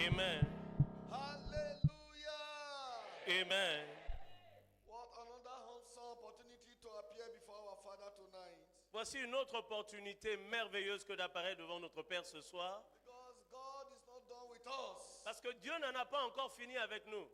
Amen. Hallelujah. Amen. What another handsome opportunity to appear before our Father tonight. Voici une autre opportunité merveilleuse que d'apparaître devant notre Père ce soir. Because God is not done with us. Parce que Dieu n'en a pas encore fini avec nous.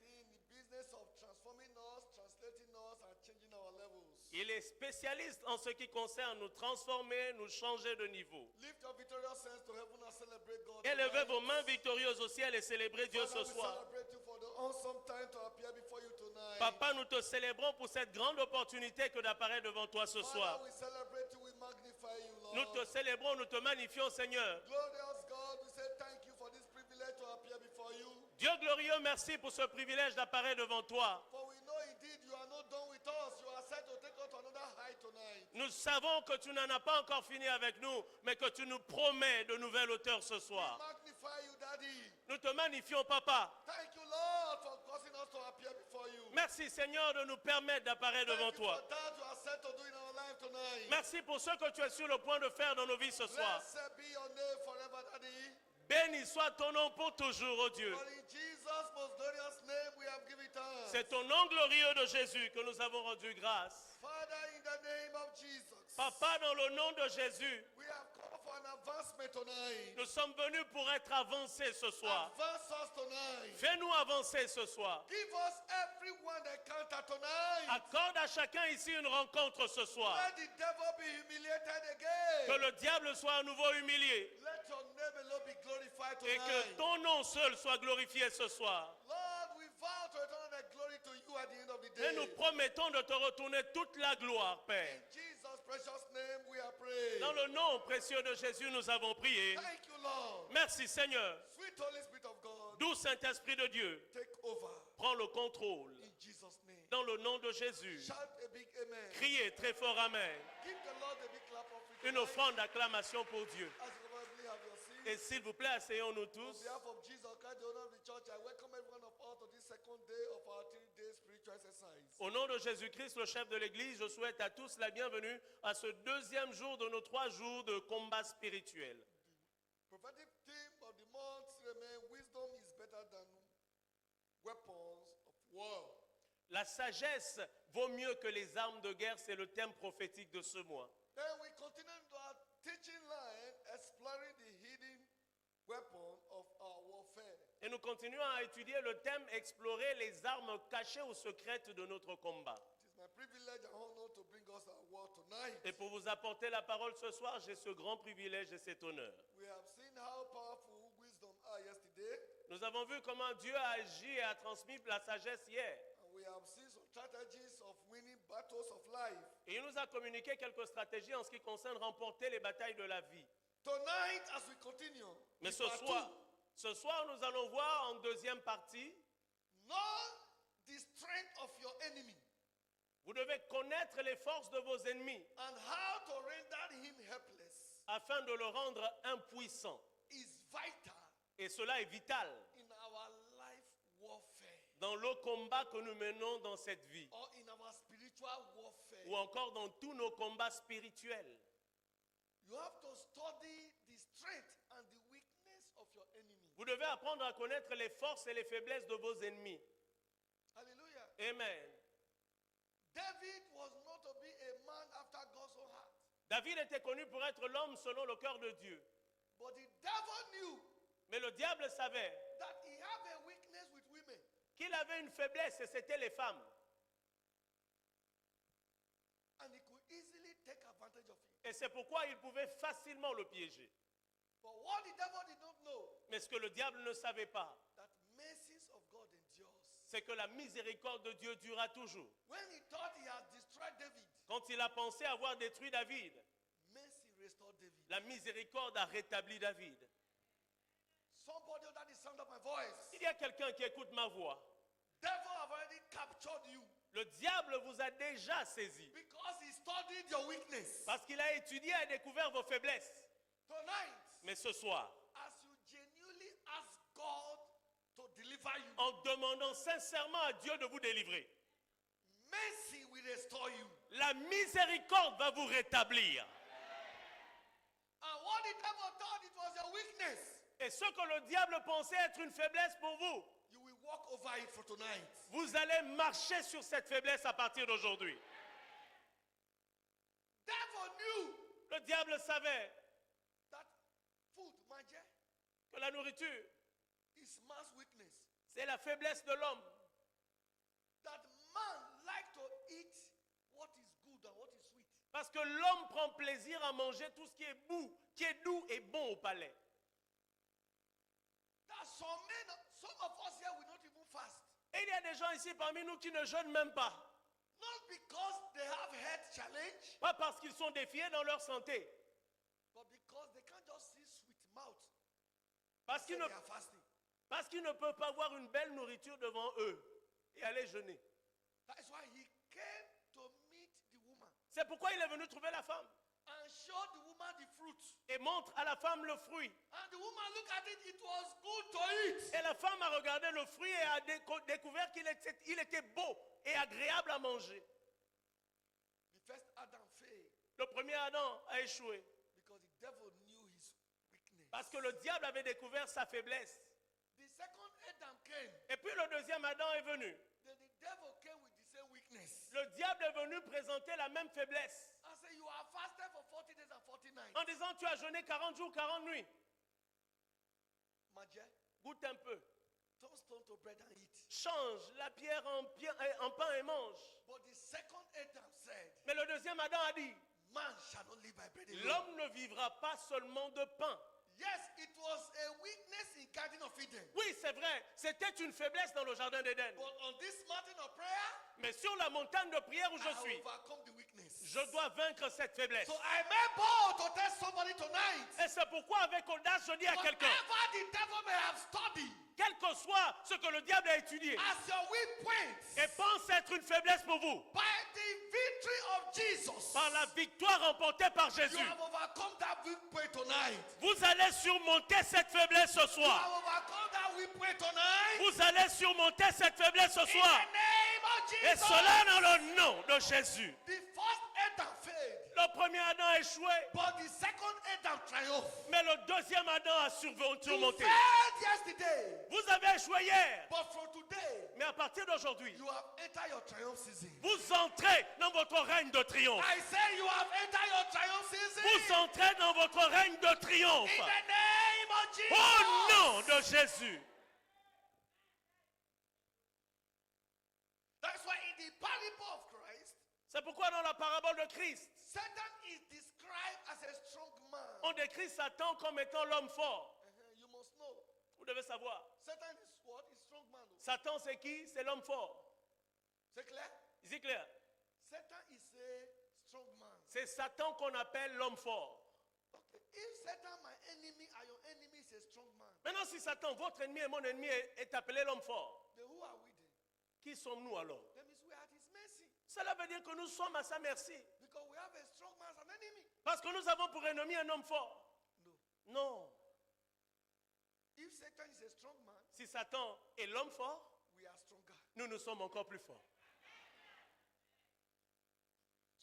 He's in the business of transforming us, translating us, and changing our levels. Il est spécialiste en ce qui concerne nous transformer, nous changer de niveau. Lift your victorious hands to heaven and celebrate God. Élevez vos mains victorieuses au ciel et célébrez Dieu Father, ce we soir. celebrate you for the awesome time to appear before you tonight. Papa, nous te célébrons pour cette grande opportunité que d'apparaître devant toi ce soir. Father, we celebrate you, we magnify you, Lord. Nous te célébrons, nous te magnifions, Seigneur. Glorious God, we say thank you for this privilege to appear before you. Dieu glorieux, merci pour ce privilège d'apparaître devant toi. For we know indeed you are not done with us. You are set to take us to another height tonight. Nous savons que tu n'en as pas encore fini avec nous, mais que tu nous promets de nouvelles hauteurs ce We soir. magnify you, Daddy. Nous te magnifions, Papa. Thank you, Lord, for causing us to appear before you. Merci, Seigneur, de nous permettre d'apparaître devant Thank you for toi. that you are set to do in our life tonight. Merci pour ce que tu es sur le point de faire dans nos vies ce soir. Blessed be your name forever, Daddy. Béni soit ton nom pour toujours, ô Dieu. For in Jesus' most glorious name we have given thanks. C'est au nom glorieux de Jésus que nous avons rendu grâce. Father, in the name of Jesus, Papa, dans le nom de Jésus, we have come for an advancement tonight. nous sommes venus pour être avancés ce soir. Advance us tonight. Fais-nous avancer ce soir. Give us everyone encounter tonight. Accorde à chacun ici une rencontre ce soir. Let the devil be humiliated again. Que le diable soit à nouveau humilié. Let your name alone be glorified Et que tonight. ton nom seul soit glorifié ce soir. Lord, we vow to return the glory to you at the end of the Et nous day. promettons de te retourner toute la gloire, Père. In Jesus' precious name we are praying. Dans le nom précieux de Jésus, nous avons prié. Thank you, Lord. Merci, Seigneur. Sweet Holy Spirit of God, Doux Saint-Esprit de Dieu, take over. prends le contrôle. In Jesus' name. Dans le nom de Jésus, Shout a big amen. criez très fort Amen. Give the Lord a big clap of Une offrande d'acclamation pour Dieu. As you probably have your seat. Et s'il vous plaît, asseyons-nous On tous. behalf of Jesus Christ, the owner of the church, I welcome everyone of us to this second day of our 3-day spiritual exercise. Au nom de Jésus-Christ, le chef de l'Église, je souhaite à tous la bienvenue à ce deuxième jour de nos 3 jours de combat spirituel. Prophetic theme of the month remains wisdom is better than weapons of war. La sagesse vaut mieux que les armes de guerre, c'est le thème prophétique de ce mois. Then we continue to our teaching line, exploring the hidden weapon of our warfare. Et nous continuons à étudier le thème explorer les armes cachées ou secrètes de notre combat. It is my privilege and honor to bring us our word tonight. Et pour vous apporter la parole ce soir, j'ai ce grand privilège et cet honneur. We have seen how powerful wisdom are yesterday, Nous avons vu comment Dieu a agi et a transmis la sagesse hier. and we have seen some strategies of winning battles of life. Et il nous a communiqué quelques stratégies en ce qui concerne remporter les batailles de la vie. Tonight, as we continue, Mais with part ce soir, nous allons voir en deuxième partie, 2, know the strength of your enemy vous devez connaître les forces de vos ennemis and how to render him helpless afin de le rendre impuissant. is vital Et cela est vital in our life warfare dans le combat que nous menons dans cette vie or in our spiritual warfare. ou encore dans tous nos combats spirituels. You have to study the strength and the weakness of your enemy. Vous devez apprendre à connaître les forces et les faiblesses de vos ennemis. Hallelujah. Amen. David was not to be a man after God's own heart. David était connu pour être l'homme selon le cœur de Dieu. But the devil knew Mais le diable savait that he had a weakness with women. qu'il avait une faiblesse et c'était les femmes. And he could easily take advantage of it. Et c'est pourquoi il pouvait facilement le piéger. But what the devil did not know, Mais ce que le diable ne savait pas, that mercies of God endures. c'est que la miséricorde de Dieu durera toujours. When he thought he had destroyed David, Quand il a pensé avoir détruit David, mercy restored David. la miséricorde a rétabli David. Somebody under the sound of my voice, Il y a quelqu'un qui écoute ma voix. devil have already captured you Le diable vous a déjà saisi because he studied your weakness. parce qu'il a étudié et découvert vos faiblesses. Tonight, Mais ce soir, as you genuinely ask God to deliver you, en demandant sincèrement à Dieu de vous délivrer, mercy will restore you. la miséricorde va vous rétablir. And what the devil thought it was your weakness, Et ce que le diable pensait être une faiblesse pour vous, you will walk over it for tonight. vous allez marcher sur cette faiblesse à partir d'aujourd'hui. Devil knew Le diable savait that food, manger, que la nourriture, is man's weakness. c'est la faiblesse de l'homme. That man like to eat what is good and what is sweet. Parce que l'homme prend plaisir à manger tout ce qui est doux et bon au palais. That some of us here will not even fast. Et il y a des gens ici parmi nous qui ne jeûnent même pas. Not because they have health challenge, Pas parce qu'ils sont défiés dans leur santé. but because they can't just see sweet mouth. Parce Say qu'ils ne, they are fasting. parce qu'ils ne peuvent pas voir une belle nourriture devant eux et aller jeûner. That is why he came to meet the woman C'est pourquoi il est venu trouver la femme and showed the woman the fruit. et montre à la femme le fruit. And the woman looked at it, it was good to eat. Et la femme a regardé le fruit et a découvert qu'il était beau et agréable à manger. The first Adam failed Le premier Adam a échoué because the devil knew his weakness. parce que le diable avait découvert sa faiblesse. The second Adam came, Et puis le deuxième Adam est venu. then the devil came with the same weakness. Le diable est venu présenter la même faiblesse I say, you are fasted for 40 days and 40 nights. en disant tu as jeûné 40 jours, 40 nuits. Magie, Goûte un peu. turn stone to bread and eat. Change la pierre en pain et mange. But the second Adam said, Mais le deuxième Adam a dit, man shall not live by bread alone. l'homme ne vivra pas seulement de pain. Yes, it was a weakness in Garden of Eden. Oui, c'est vrai, c'était une faiblesse dans le jardin d'Éden. But on this mountain of prayer, Mais sur la montagne de prière où je I suis, overcome the weakness. je dois vaincre cette faiblesse. So I may bold to tell somebody tonight, Et c'est pourquoi avec audace je dis à quelqu'un, whatever the devil may have studied quel que soit ce que le diable a étudié, as your weak points, et pense être une faiblesse pour vous, by the victory of Jesus, par la victoire remportée par you Jésus, have overcome that weak point tonight. vous allez surmonter cette faiblesse ce You soir. have overcome that weak point tonight. Vous allez surmonter cette faiblesse ce In soir. the name of Et Jesus. cela dans le nom de Jésus. The first Adam failed, Le premier Adam a échoué, but the second Adam triumphed. mais le deuxième Adam a You surmonté. failed yesterday, Vous avez échoué hier, but from today, mais à partir d'aujourd'hui, you have entered your triumph season. vous entrez dans votre règne de triomphe. I say you have entered your triumph season. Vous entrez dans votre règne de triomphe. In the name of Jesus. Au nom de Jésus. That's why in the parable of Christ, C'est pourquoi dans la parabole de Christ, Satan is described as a strong man. on décrit Satan comme étant l'homme fort. You must know. Vous devez savoir. Satan is what? Is strong man. Satan c'est qui? C'est l'homme fort. C'est clair? C'est clair. Satan is a strong man. C'est Satan qu'on appelle l'homme fort. Okay. If Satan, my enemy, and your enemy is a strong man, Maintenant, si Satan, votre ennemi et mon ennemi, est appelé l'homme fort, then who are we then? qui sommes-nous alors? That means we are at his mercy. Cela veut dire que nous sommes à sa merci. Because we have a strong man as an enemy. Parce que nous avons pour ennemi un homme fort. No. Non. If Satan is a strong man, Si Satan est l'homme fort, we are stronger. nous sommes encore plus forts.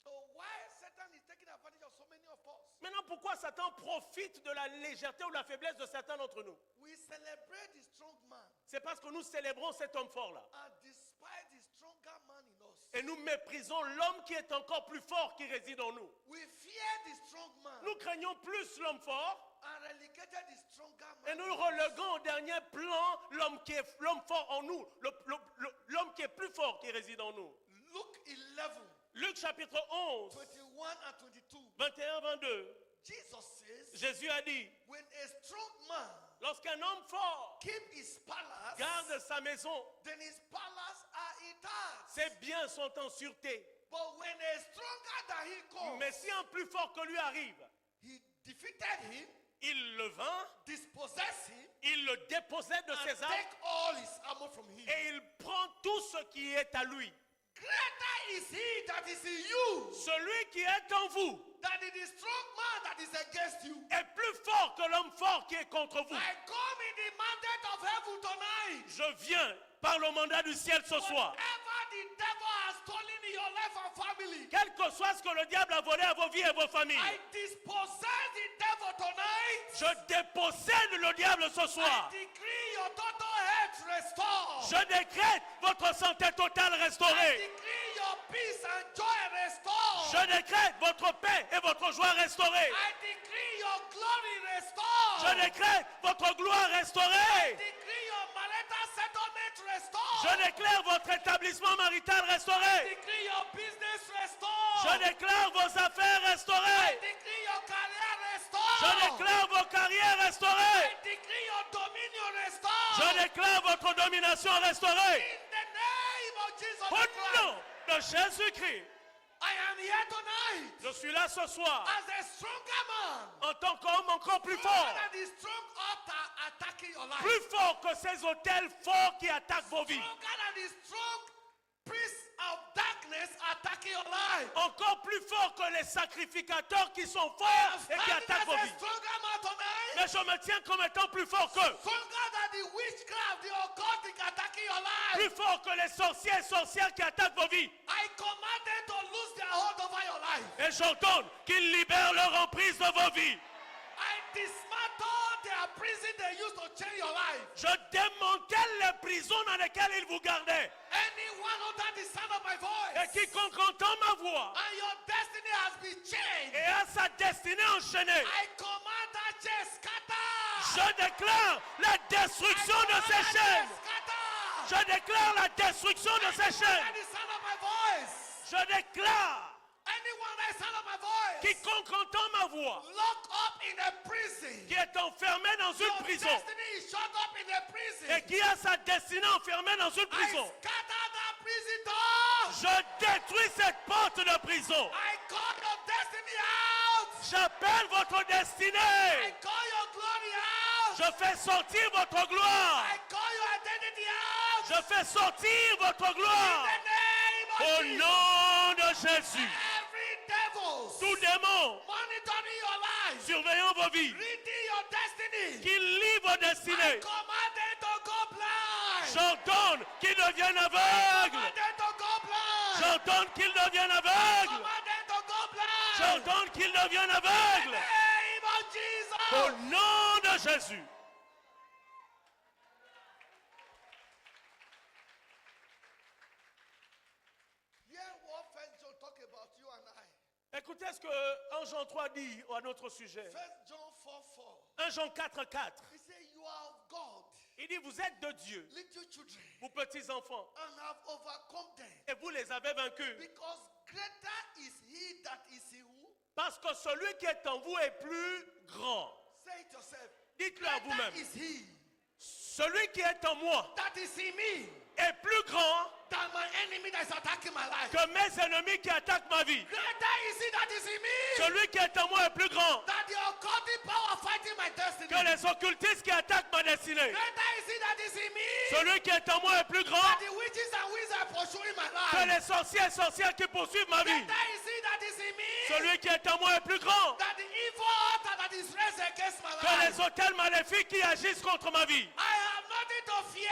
So why Satan is taking advantage of so many of us? Maintenant, pourquoi Satan profite de la légèreté ou la faiblesse de certains d'entre nous? We celebrate the strong man C'est parce que nous célébrons cet homme fort-là. and despise the stronger man in us. Et nous méprisons l'homme qui est encore plus fort qui réside en nous. We fear the strong man Nous craignons plus l'homme fort and relegated the stronger et man. nous reléguons au dernier plan l'homme fort en nous, l'homme qui est plus fort qui réside en nous. Luke 11, Luc chapitre 11, 21 and 22. 21-22, Jesus says, Jésus a dit, when a strong man lorsqu'un homme fort keep his palace, garde sa maison, then his palace are intact. ses biens sont en sûreté. But when a stronger than he comes, Mais si un plus fort que lui arrive, he defeated him, il le vainc, dispossessed him, il le dépossède de and ses armes take all his armor from him. et il prend tout ce qui est à lui. Greater is he that is in you Celui qui est en vous that it is strong man that is against you. est plus fort que l'homme fort qui est contre vous. I come in the mandate of heaven tonight. Je viens par le mandat du ciel ce soir. Whatever the devil has stolen in your life and family, Quel que soit ce que le diable a volé à vos vies et vos familles, I dispossess the devil tonight. je dépossède le diable ce I soir. decree your total health restored. Je décrète votre santé totale I restaurée. decree your peace and joy restored. Je décrète votre paix et votre joie restaurée. I decree your glory restored. Je décrète votre gloire I restaurée. decree your marital settlement restored. Je déclare votre établissement marital I restauré. decree your business restored. Je déclare vos affaires I restaurées. decree your career Je restored. déclare vos carrières I restaurées. decree your dominion restored. Je déclare votre domination restaurée. In the name of Jesus Au Christ. nom de Jésus-Christ, I am here tonight je suis là ce soir as a stronger man. en tant qu'homme encore plus Stronger fort. than the strong altar attacking your life. Plus fort que ces hôtels forts qui attaquent vos vies. Stronger than the strong priest of darkness attacking your life. Encore plus fort que les sacrificateurs qui sont I forts am et qui standing attaquent vos as a vies. stronger man tonight. Mais je me tiens comme étant plus fort qu'eux. Stronger than the witchcraft, the occultic attacking your life. Plus fort que les sorciers et sorcières qui attaquent vos vies. I command them to lose their hold over your life. Et j'ordonne qu'ils libèrent leur emprise de vos vies. I dismantle their prison they used to chain your life. Je démantèle les prisons dans lesquelles ils vous gardaient. Anyone under the sound of my Et voice, quiconque entend ma voix and your destiny has been changed. et a sa destinée enchaînée, I command that chain scatter. je déclare la destruction de ces chaînes. Je déclare la destruction de ces chaînes. Under the sound of my voice, Je déclare, anyone under the sound of my voice, quiconque entend ma voix, locked up in a prison. qui est enfermé dans Your une prison destiny is shut up in a prison. et qui a sa destinée enfermée dans une I prison, scatter that prison door. je détruis cette porte de prison. I call your destiny out. J'appelle votre I destinée. call your glory out. Je fais sortir votre gloire. I call your identity out. Je fais sortir votre In gloire. the name of Au Jesus. nom de Jésus. Every devil Tout démon monitoring your life, surveillant vos vies, reading your destiny, qu'il lie vos I destinées. command them to go blind. J'ordonne qu'ils deviennent I aveugles. command them to go blind. J'ordonne qu'ils deviennent I aveugles. command them to go blind. J'ordonne qu'ils deviennent In the aveugles. name of Jesus. Au nom de Jésus. Hear what First John talk about you and I. Écoutez ce que 1 Jean 3 dit à notre sujet. First John 4:4. 1 Jean 4, 4. He said, "You are of God, Il dit, vous êtes de Dieu, little children, vous petits enfants, and have overcome them, et vous les avez vaincus. because greater is He that is in who." Parce que celui qui est en vous est plus grand. Say it yourself. Dites-le à Greater vous-même. is He Celui qui est en moi that is in me est plus grand than my enemy that is attacking my life. que mes ennemis qui attaquent ma vie. Greater is He that is in me Celui qui est en moi est plus grand than the occultic power fighting my destiny. que les occultistes qui attaquent ma destinée. Greater is He that is in me Celui qui est en moi est plus grand than the witches and wizards pursuing my que life. les sorciers et sorcières qui poursuivent ma vie. Greater is He that is in me Celui qui est en moi est plus grand than the evil altar that is raised against my que life. les hôtels maléfiques qui agissent contre ma vie. I have nothing to fear.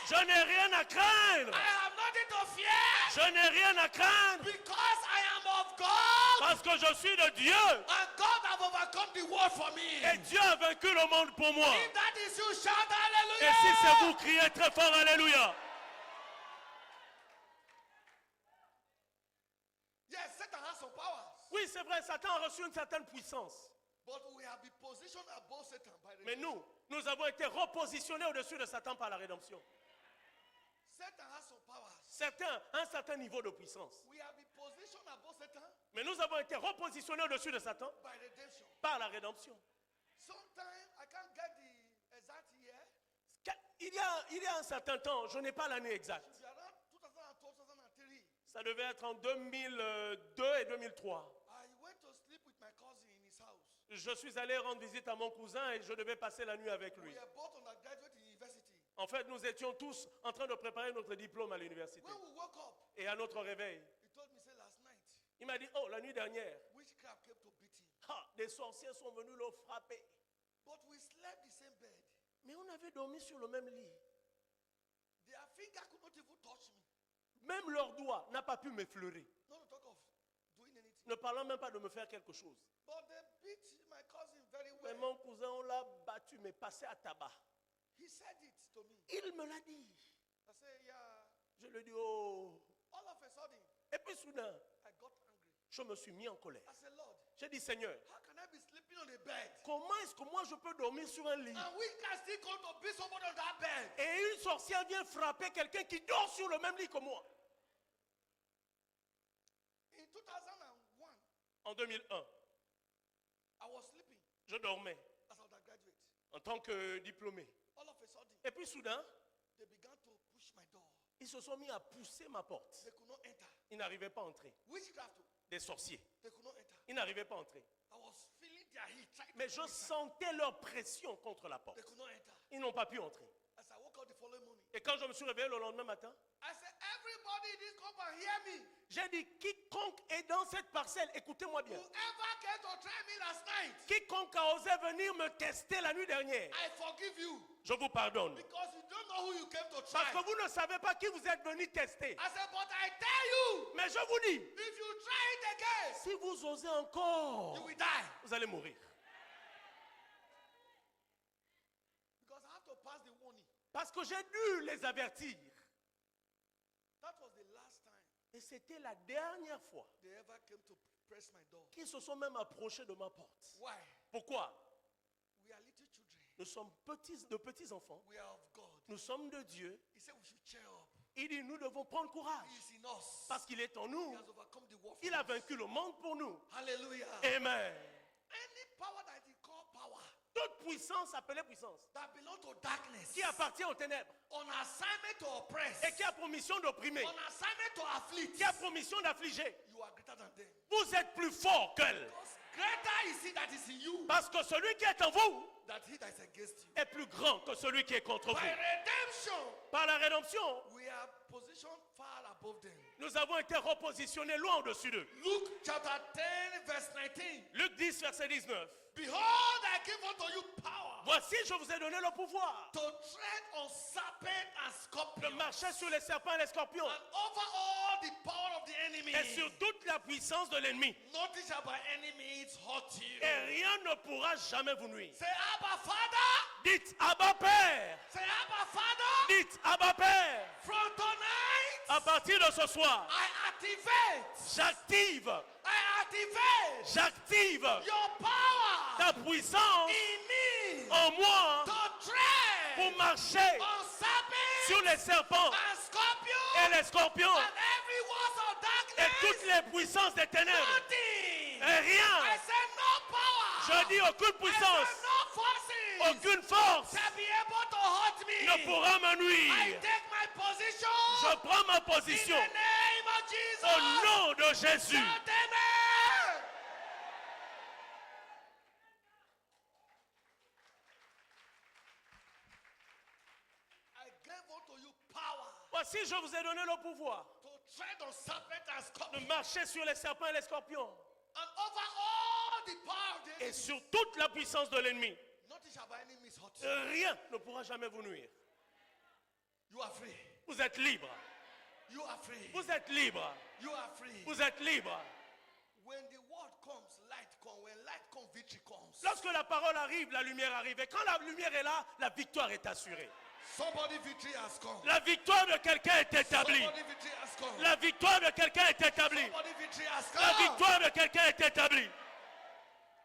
Je n'ai rien à craindre. I have nothing to fear Je n'ai rien à craindre because I am of God, parce que je suis de Dieu. and God have overcome the world for me. Et Dieu a vaincu le monde pour moi. If that is you, shout Et si c'est hallelujah. vous, criez très fort Alléluia. Yes, Satan has some powers, Oui, c'est vrai, Satan a reçu une certaine puissance. but we have been positioned above Satan by the Mais nous avons été repositionnés au-dessus de Satan par la rédemption. Satan has some powers. Certains, un certain niveau de puissance. We have been positioned above Satan Mais nous avons été repositionnés au-dessus de Satan by redemption. par la rédemption. Sometimes I can't get the exact year. Il y a un certain temps, je n'ai pas l'année exacte. It's around 2012, 2003. Ça devait être en 2002 et 2003. I went to sleep with my cousin in his house. Je suis allé rendre visite à mon cousin et je devais passer la nuit avec lui. We are both undergraduate in university. En fait, nous étions tous en train de préparer notre diplôme à l'université. When we woke up, Et à notre réveil, he told me, say, last night, Il m'a dit, oh, la nuit dernière, witchcraft came to beat him. des sorciers sont venus le frapper. But we slept the same bed. Mais on avait dormi sur le même lit. Their finger could not even touch me. Même leur doigt n'a pas pu m'effleurer. Not to talk of doing anything. Ne parlant même pas de me faire quelque chose. But they beat my cousin very Mais well. mon cousin, on l'a battu, mais passé à tabac. He said it to me. Il me l'a dit. I said, yeah. Je lui ai dit, oh. All of a sudden, Et puis soudain, I got angry. je me suis mis en colère. I said, Lord, J'ai dit, Seigneur, how can I be sleeping on a bed? comment est-ce que moi je peux dormir sur un lit? And we can still come to beat somebody on that bed. Et une sorcière vient frapper quelqu'un qui dort sur le même lit que moi. In 2001, En 2001, I was sleeping je dormais as an undergraduate. en tant que diplômé. All of a sudden, Et puis soudain, they began to push my door. ils se sont mis à pousser ma porte. They could not enter. Ils n'arrivaient pas à entrer. Witchcraft, Des sorciers. they could not enter. Ils n'arrivaient pas à entrer. I was feeling their heat. Trying to Mais je push me. sentais leur pression contre la porte. They could not enter. Ils n'ont pas pu entrer. As I woke up the following morning, Et quand je me suis réveillé le lendemain matin, I said, everybody in this compound, hear me. j'ai dit, quiconque est dans cette parcelle, écoutez-moi bien. Whoever came to try me last night, Quiconque a osé venir me tester la nuit dernière, I forgive you. je vous pardonne. Because you don't know who you came to Parce try. que vous ne savez pas qui vous êtes venu tester. I said, but I tell you, Mais je vous dis, if you try it again, si vous osez encore, you will die. vous allez mourir. Because I have to pass the warning. Parce que j'ai dû les avertir. That was the last time Et c'était la dernière fois they ever came to press my door. qu'ils se sont même approchés de ma porte. Why? Pourquoi? We are little children. Nous sommes de petits enfants. We are of God. Nous sommes de Dieu. He said we should cheer up. Il dit, nous devons prendre He courage. is in us. Parce qu'il est en He nous. has overcome the world. Il a vaincu le monde pour nous. Hallelujah. Amen. Any power that is called power Toute puissance appelée puissance, that belongs to darkness, qui appartient aux ténèbres on assignment to oppress, et qui a pour mission d'opprimer, on assignment to afflict, qui a pour mission d'affliger, you are greater than them. vous êtes plus fort qu'elle. Because greater is he that is in you Parce que celui qui est en vous than he that is against you. est plus grand que celui qui est contre By vous. redemption, Par la rédemption, we are positioned far above them. nous avons été repositionnés loin au-dessus d'eux. Luke chapter 10, verse 19. Luc 10, verset 19. Behold, I give unto you power Voici, je vous ai donné le pouvoir to tread on serpent and de scorpions marcher sur les serpents et les scorpions and over all the power of the enemy. et sur toute la puissance de l'ennemi. Nothing shall by enemies hurt you. Et rien ne pourra jamais vous nuire. Say, Abba Father. Dites Abba Père. Say, Abba Father. Dites Abba Père. From tonight, À partir de ce soir, I activate. j'active Your power ta puissance in me en moi to tread pour marcher on serpents sur les serpents and scorpions et les scorpions and every works of et darkness. toutes les puissances des ténèbres. Nothing. Et rien. I said no power. Je dis aucune I puissance, said no forces aucune force shall be able to hurt me. ne pourra me I nuire. take my position Je prends ma in position the name of Jesus. au nom de Jésus. Shout amen. I gave unto you power Voici, je vous ai donné le pouvoir to tread on serpents and de scorpions marcher sur les serpents et les scorpions and over all the power of the et enemy. sur toute la puissance de l'ennemi. Nothing shall by enemies hurt you. Rien ne pourra jamais vous nuire. You are free. Vous êtes libre. You are free. Vous êtes libre. You are free. Vous êtes libre. When the word comes, light comes. When light comes, victory comes. Lorsque la parole arrive, la lumière arrive. Et quand la lumière est là, la victoire est assurée. Somebody victory has come. La victoire de quelqu'un est établie. Somebody victory has come. La victoire de quelqu'un est établie. Somebody victory has La come. victoire de quelqu'un est établie.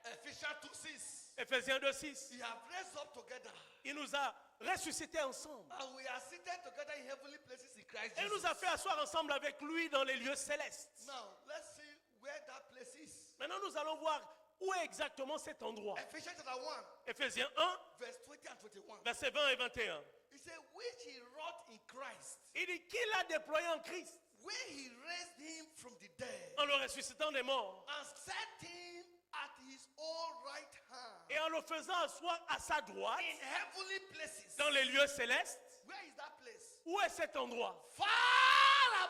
Ephesians 2:6. Éphésiens 2:6. He have raised up together. Il nous a ressuscités ensemble. And we are seated together in heavenly places in Christ Et Jesus. nous a fait asseoir ensemble avec lui dans les lieux célestes. Now, let's see where that place is. Maintenant, nous allons voir où est exactement cet endroit. Ephesians chapter 1, Éphésiens 1, verse 20 and 21. versets 20 et 21. He said, which he wrought in Christ, Il dit qu'il a déployé en Christ when he raised him from the dead en le ressuscitant des morts and set him at his own right hand et en le faisant asseoir à sa droite in heavenly places. dans les lieux célestes. Where is that place? Où est cet endroit? Far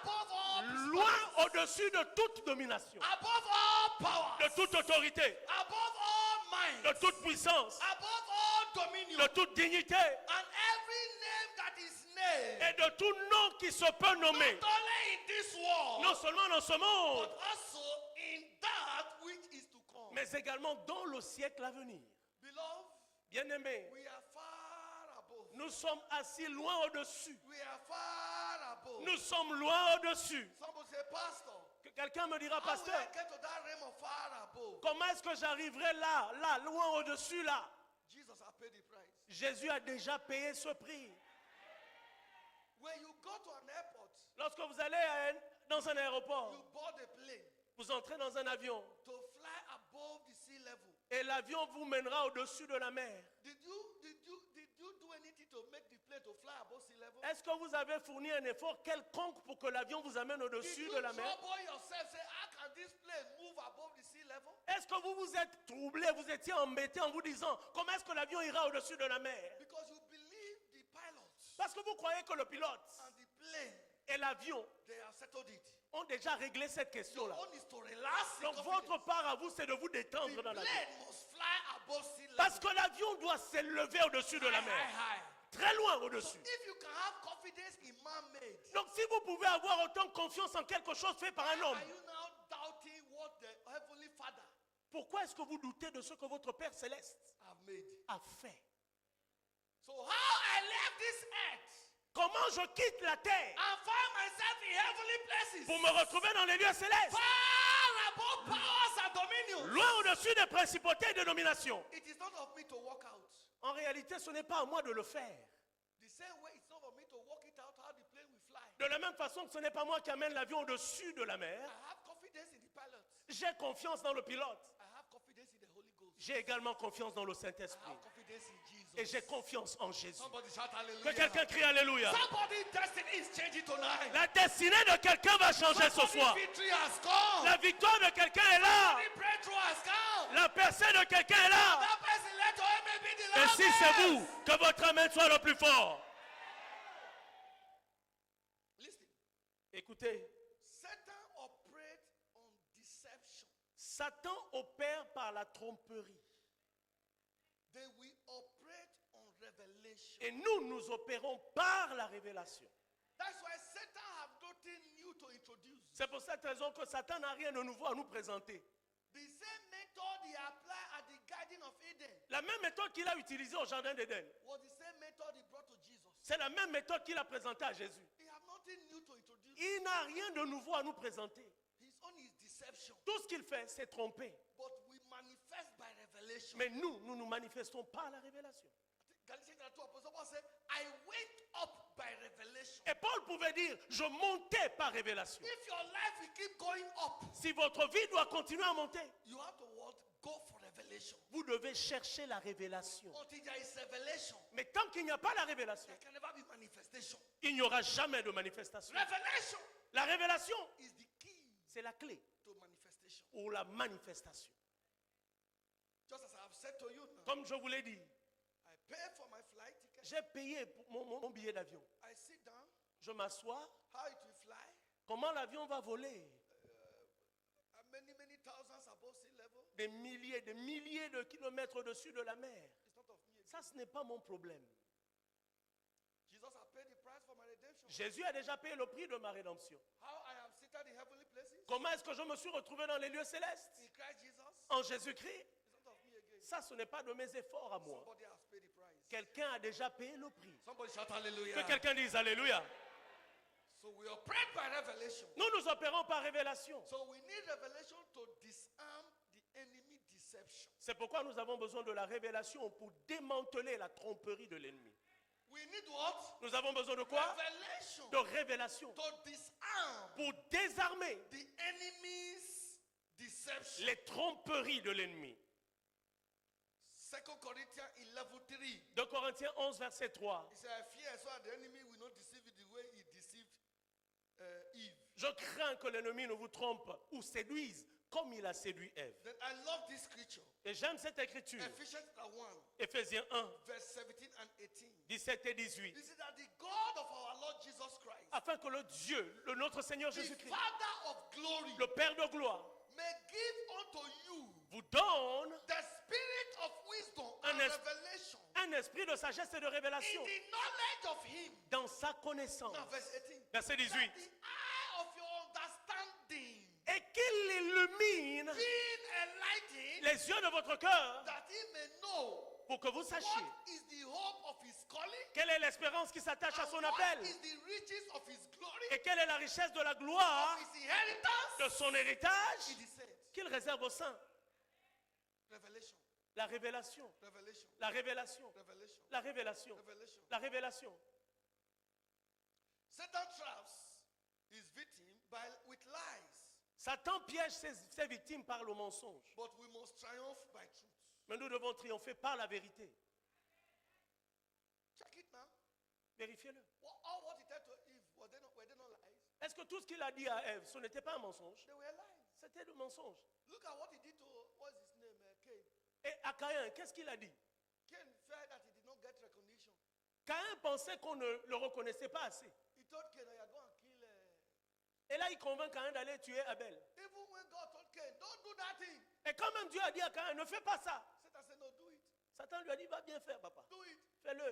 above all loin principalities, au-dessus de toute domination, above all powers, de toute autorité, above all minds, de toute puissance, above all dominion, de toute dignité and every name that is named, et de tout nom qui se peut nommer, not only in this world, non seulement dans ce monde, but also in that which is to come. mais également dans le siècle à venir. Beloved, Bien-aimés, we are far above. nous sommes assis loin au-dessus. We are far above. Nous sommes loin au-dessus. Somebody say, Pastor, Que quelqu'un me dira, how will pasteur, I get to that realm of far above? comment est-ce que j'arriverai là, loin au-dessus, là? Jesus has paid the price. Jésus a déjà payé ce prix. When you go to an airport, Lorsque vous allez dans un aéroport, you board a plane vous entrez dans un avion to fly above the sea level. et l'avion vous mènera au-dessus de la mer. Did you do anything to make the plane to fly above sea level? Est-ce que vous avez fourni un effort quelconque pour que l'avion vous amène Did au-dessus you de la mer? trouble yourself, say, how can this plane move above the sea level? Est-ce que vous vous êtes troublé, vous étiez embêté en vous disant comment est-ce que l'avion ira au-dessus de la mer? Because you believe the pilots Parce que vous croyez que le pilote and the plane, et l'avion they have settled it. ont déjà réglé cette Your question-là. own is to relax the Donc confidence. votre part à vous, c'est de vous The détendre dans l'avion. plane must fly above sea level. Parce que l'avion doit s'élever au-dessus de la High, mer. high, high. Très loin So au-dessus. if you can have confidence in man-made, Donc si vous pouvez avoir autant de confiance en quelque chose fait par un homme, are you now doubting what the Heavenly Father pourquoi est-ce que vous doutez de ce que votre Père Céleste have made? a fait? So how I left this earth Comment je quitte la terre and find myself in heavenly places, pour me retrouver dans les lieux célestes, far above powers and dominions. loin au-dessus des principautés et des dominations? It is not of me to walk out. En réalité, ce n'est pas à moi de le faire. The same way it's not of me to walk it out how the plane will fly. De la même façon que ce n'est pas moi qui amène l'avion au-dessus de la mer, I have confidence in the pilot. j'ai confiance dans le pilote. I have confidence in the Holy Ghost. J'ai également confiance dans le I Saint-Esprit. have confidence in Jesus. Et j'ai confiance en Jésus. Somebody shout Que hallelujah. quelqu'un crie Alléluia. Somebody's destiny is changing tonight. La destinée de quelqu'un va changer ce soir. Somebody's victory has come. La victoire de quelqu'un est là. Somebody's breakthrough has come. La percée de quelqu'un est là. That person let your amen be the Et loudest. si c'est vous, que votre amen soit le plus fort. Listen. Écoutez, Satan operates on deception. Satan opère par la tromperie. They will operate on revelation. Et nous opérons par la révélation. That's why Satan have nothing new to introduce. C'est pour cette raison que Satan n'a rien de nouveau à nous présenter. The same method he applied at the Garden of Eden La même méthode qu'il a utilisée au Jardin d'Éden, was the same method he brought to Jesus. c'est la même méthode qu'il a présentée à Jésus. He have nothing new to introduce. Il n'a rien de nouveau à nous présenter. His own is deception. Tout ce qu'il fait, c'est tromper. But we manifest by revelation. Mais nous nous manifestons par la révélation. Galatians chapter 2, Apostle Paul said, I went up by revelation. Et Paul pouvait dire, je montais par révélation. If your life will keep going up, Si votre vie doit continuer à monter, you have to what? Go for revelation. vous devez chercher la révélation. Until there is revelation, Mais tant qu'il n'y a pas la révélation, there can never be manifestation. il n'y aura jamais de manifestation. Revelation La révélation, is the key c'est la clé to manifestation. pour la manifestation. Just as I have said to you now, Comme je vous l'ai dit, I pay for my flight ticket. j'ai payé pour mon billet d'avion. I sit down. Je m'assois. How it will fly? Comment l'avion va voler? Many thousands above sea level. Des milliers de kilomètres au-dessus de la mer. It's not of me. Ça, ce n'est pas mon problème. Jesus has paid the price for my redemption. Jésus a déjà payé le prix de ma rédemption. How I am seated in heavenly places Comment est-ce que je me suis retrouvé dans les lieux célestes? in Christ Jesus. En Jésus-Christ. It's not of me again. Ça, ce n'est pas de mes efforts à moi. Somebody has paid the price. Quelqu'un a déjà payé le prix. Somebody shout Que hallelujah. quelqu'un dise Alléluia. So we operate by revelation. Nous opérons par révélation. So we need revelation to disarm the enemy deception. C'est pourquoi nous avons besoin de la révélation pour démanteler la tromperie de l'ennemi. We need what? Nous avons besoin de quoi? Revelation De révélation. to disarm Pour désarmer the enemy's deception. les tromperies de l'ennemi. 2 Corinthians 11:3. 2 Corinthiens 11, verset 3. He said, I fear so that the enemy will not deceive you the way he deceived Eve. Je crains que l'ennemi ne vous trompe ou séduise comme il a séduit Ève. Then I love this scripture. Et j'aime cette écriture. Ephesians 1, Éphésiens 1, verse 17 and 18. 17 et 18. This is that the God of our Lord Jesus Christ, Afin que le Dieu, le notre Seigneur the Jésus-Christ, Father of glory, le Père de gloire, may give unto you vous donne the spirit of wisdom and Un es- revelation un esprit de sagesse et de in révélation the knowledge of Him. dans sa connaissance. Now, verse 18. Verset That 18. the eye of your understanding Et qu'il illumine being enlightened, les yeux de votre cœur that He may know pour que vous sachiez what is the hope of His calling, quelle est l'espérance qui s'attache à and son what appel is the riches of His glory, et quelle est la richesse de la gloire of His inheritance de son héritage in the saints. qu'il réserve aux saints. Revelation, La révélation, revelation, la révélation, revelation, la révélation, revelation. la révélation. Satan traps his victim with lies, Satan piège ses victimes par le mensonge. but we must triumph by truth. Mais nous devons triompher par la vérité. Check it now. Vérifiez-le. All what he said to Eve, were they not lies? Est-ce que tout ce qu'il a dit à Ève, ce n'était pas un mensonge? They were lies. C'était le mensonge. Look at what he did to, what's his name, Cain. Et à Caïn, qu'est-ce qu'il a dit? Cain feared that he did not get recognition. Caïn pensait qu'on ne le reconnaissait pas assez. He told Cain, I go and kill. Et là, il convainc Caïn d'aller tuer Abel. Even when God told Cain, don't do that thing, Et quand même Dieu a dit à Caïn, ne fais pas ça. Satan said, no, do it. Satan lui a dit, va bien faire, papa. Do it. Fais-le.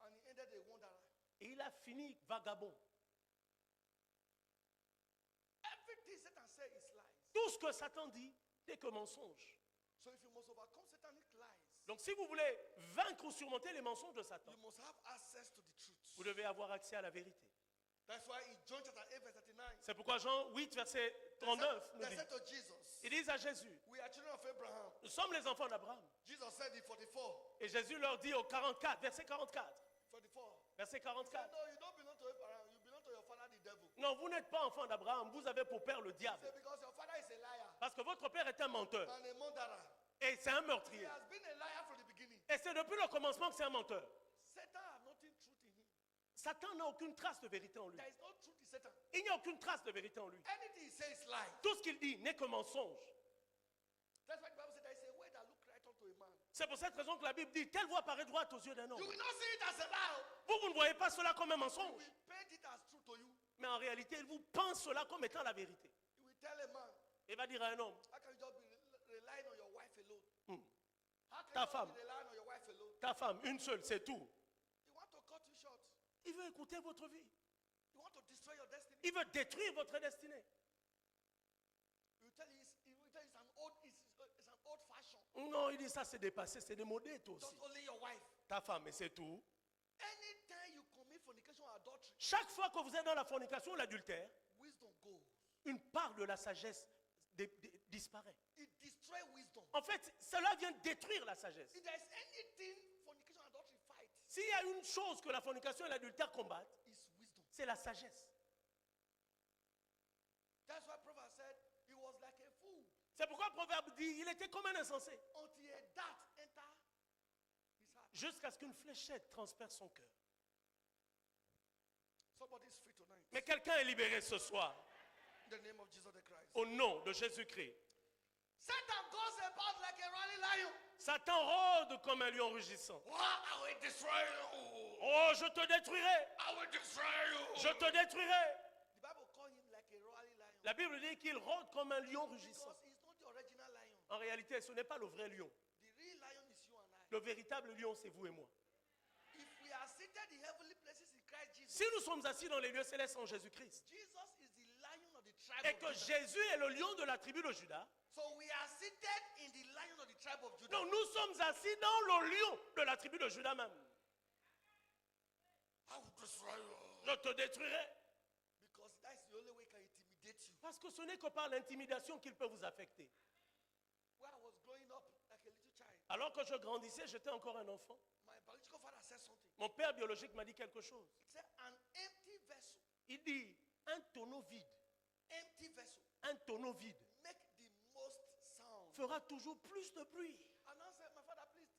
And he ended a wanderer. Et il a fini vagabond. Everything Satan said is lies. Tout ce que Satan dit n'est que mensonge. So if you must overcome satanic lies, Donc si vous voulez vaincre ou surmonter les mensonges de Satan, you must have access to the truth. vous devez avoir accès à la vérité. That's why in John chapter 8, verse 39, C'est pourquoi Jean 8, verset 39 nous they dit, said to Jesus, ils disent à Jésus, we are children of Abraham. nous sommes les enfants d'Abraham. Jesus said in 44, Et Jésus leur dit au 44, verset 44, 44, verset he said, 44, no, you don't belong to Abraham, you belong to your father, the devil. non, vous n'êtes pas enfants d'Abraham, vous avez pour père le He diable. said, because your father is a liar Parce que votre père est un menteur and a murderer. et c'est un He meurtrier. has been a liar from the beginning. Et c'est depuis le commencement que c'est un menteur. Satan has nothing truth in him. Satan n'a aucune trace de vérité en lui. There is no truth in Satan. Il n'y a aucune trace de vérité en lui. Anything he says is lie. Tout ce qu'il dit n'est que mensonge. That's why the Bible said there is a way that look right unto a man. C'est pour cette raison que la Bible dit, telle voie paraît droite aux yeux d'un You homme. will not see it as a lie. Vous ne voyez pas cela comme un He mensonge. will paint it as truth to you. Mais en réalité, il vous pense cela comme étant la vérité. He will tell a man, Il va dire à un homme, how can you just be relying on your wife alone? Hmm. How can Ta you just femme. be relying on your wife alone? ta femme, une seule, c'est tout. He want to cut you short. Il veut écouter votre vie. He want to destroy your destiny. Il veut détruire votre destinée. He will tell you it's an old fashion. Non, il dit ça, c'est dépassé, c'est démodé, toi aussi. Just only your wife. Ta femme, et c'est tout. Anytime you commit fornication or adultery, Chaque fois que vous êtes dans la fornication ou l'adultère, wisdom goes. une part de la sagesse disparaît. It destroys wisdom. En fait, cela vient détruire la sagesse. If there is anything fornication and adultery fight, S'il y a une chose que la fornication et l'adultère combattent, it's wisdom. c'est la sagesse. That's why Proverbs said he was like a fool C'est pourquoi le Proverbe dit, il était comme un insensé, until a dart enter his heart. jusqu'à ce qu'une fléchette transperce son cœur. Somebody is free tonight. Mais quelqu'un est libéré ce soir, In the name of Jesus the Christ. au nom de Jésus-Christ. Satan goes about like a roaring lion. Satan rôde comme un lion rugissant. Wow, I will destroy you. Oh, je te détruirai, I will destroy you. je te détruirai. The Bible calls him like a roaring lion. La Bible dit qu'il rôde comme un lion rugissant. Because he's not the original lion. En réalité, ce n'est pas le vrai lion. The real lion is you and I. Le véritable lion, c'est vous et moi. If we are seated in heavenly places in Christ Jesus, Si nous sommes assis dans les lieux célestes en Jésus-Christ, Jesus is the lion of the tribe et of que Judah. Jésus est le lion de la tribu de Juda, So we are seated in the lion of the tribe of Judah. donc nous sommes assis dans le lion de la tribu de Juda même. I will destroy you. Je te détruirai. Because that's the only way he can intimidate you. Parce que ce n'est que par l'intimidation qu'il peut vous affecter. When I was growing up like a little child, Alors que je grandissais, j'étais encore un enfant. my biological father said something. Mon père biologique m'a dit quelque chose. He said, an empty vessel, Il dit, un tonneau vide, empty vessel, make the most sound. fera toujours plus de bruit. And I said, my father, please.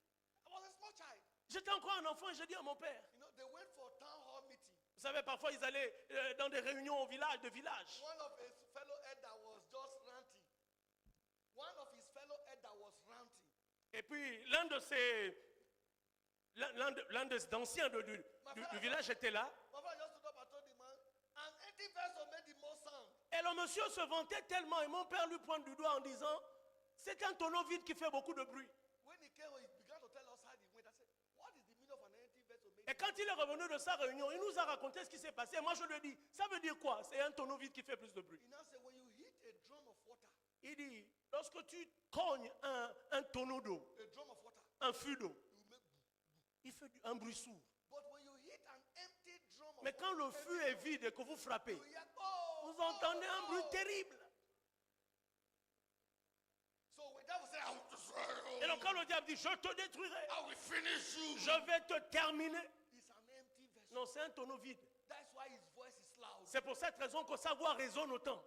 I was a small child. J'étais encore un enfant et j'ai dit à mon père, You know, they went for a town hall meeting. vous savez, parfois ils allaient dans des réunions au village, de village. One of his fellow elder was just Et puis l'un des anciens du village était là. My father just stood up and told the man, an empty vessel made the most sound. Et le monsieur se vantait tellement et mon père lui pointe du doigt en disant, c'est un tonneau vide qui fait beaucoup de bruit. When he came home, he began to tell us how he went. I said, what is the meaning of an empty vessel made? Et quand il est revenu de sa réunion, il nous a raconté ce qui s'est passé. Moi je lui ai dit, ça veut dire quoi? C'est un tonneau vide qui fait plus de bruit. He now said, when you hit a drum of water, Il dit, lorsque tu cognes un tonneau d'eau, a drum of water, un fût d'eau, you make. il fait un bruit sourd. But when you hit an empty drum of Mais quand le water, fût est vide et que vous frappez, you hear, oh, vous entendez un bruit oh. terrible. So when devil said, I will destroy you, Et donc quand le diable dit, je te détruirai, I will finish you. je vais te terminer. It's an empty vessel. Non, c'est un tonneau vide. That's why his voice is loud. C'est pour cette raison que sa voix résonne autant.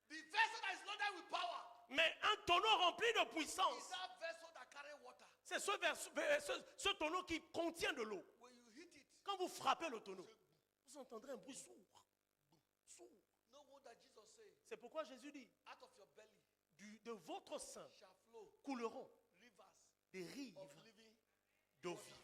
The vessel that is loaded with power Mais un tonneau rempli de is puissance, that vessel that carry water. c'est ce tonneau qui contient de l'eau. When you hit it, Quand vous frappez le tonneau, vous entendrez un bruit sourd. Sourd. no wonder Jesus said, C'est pourquoi Jésus dit, out of your belly de votre sein shall flow couleront rivers des rives of living. d'eau vive.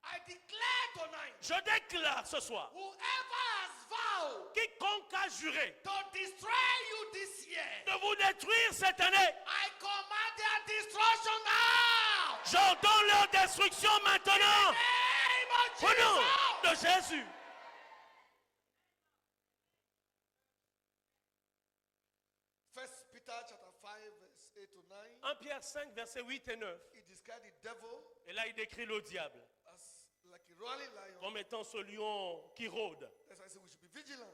I declare tonight, Je déclare ce soir, whoever has vowed quiconque a juré to destroy you this year, de vous détruire cette année, I command their destruction now. j'ordonne leur destruction maintenant. Name of Au nom Jesus. de Jésus. First Peter chapter 5, verse 8 to 9. 1 Pierre 5, versets 8 et 9. He described the devil Et là, il décrit le diable as like a roaring lion. comme étant ce lion qui rôde. That's why I say we should be vigilant.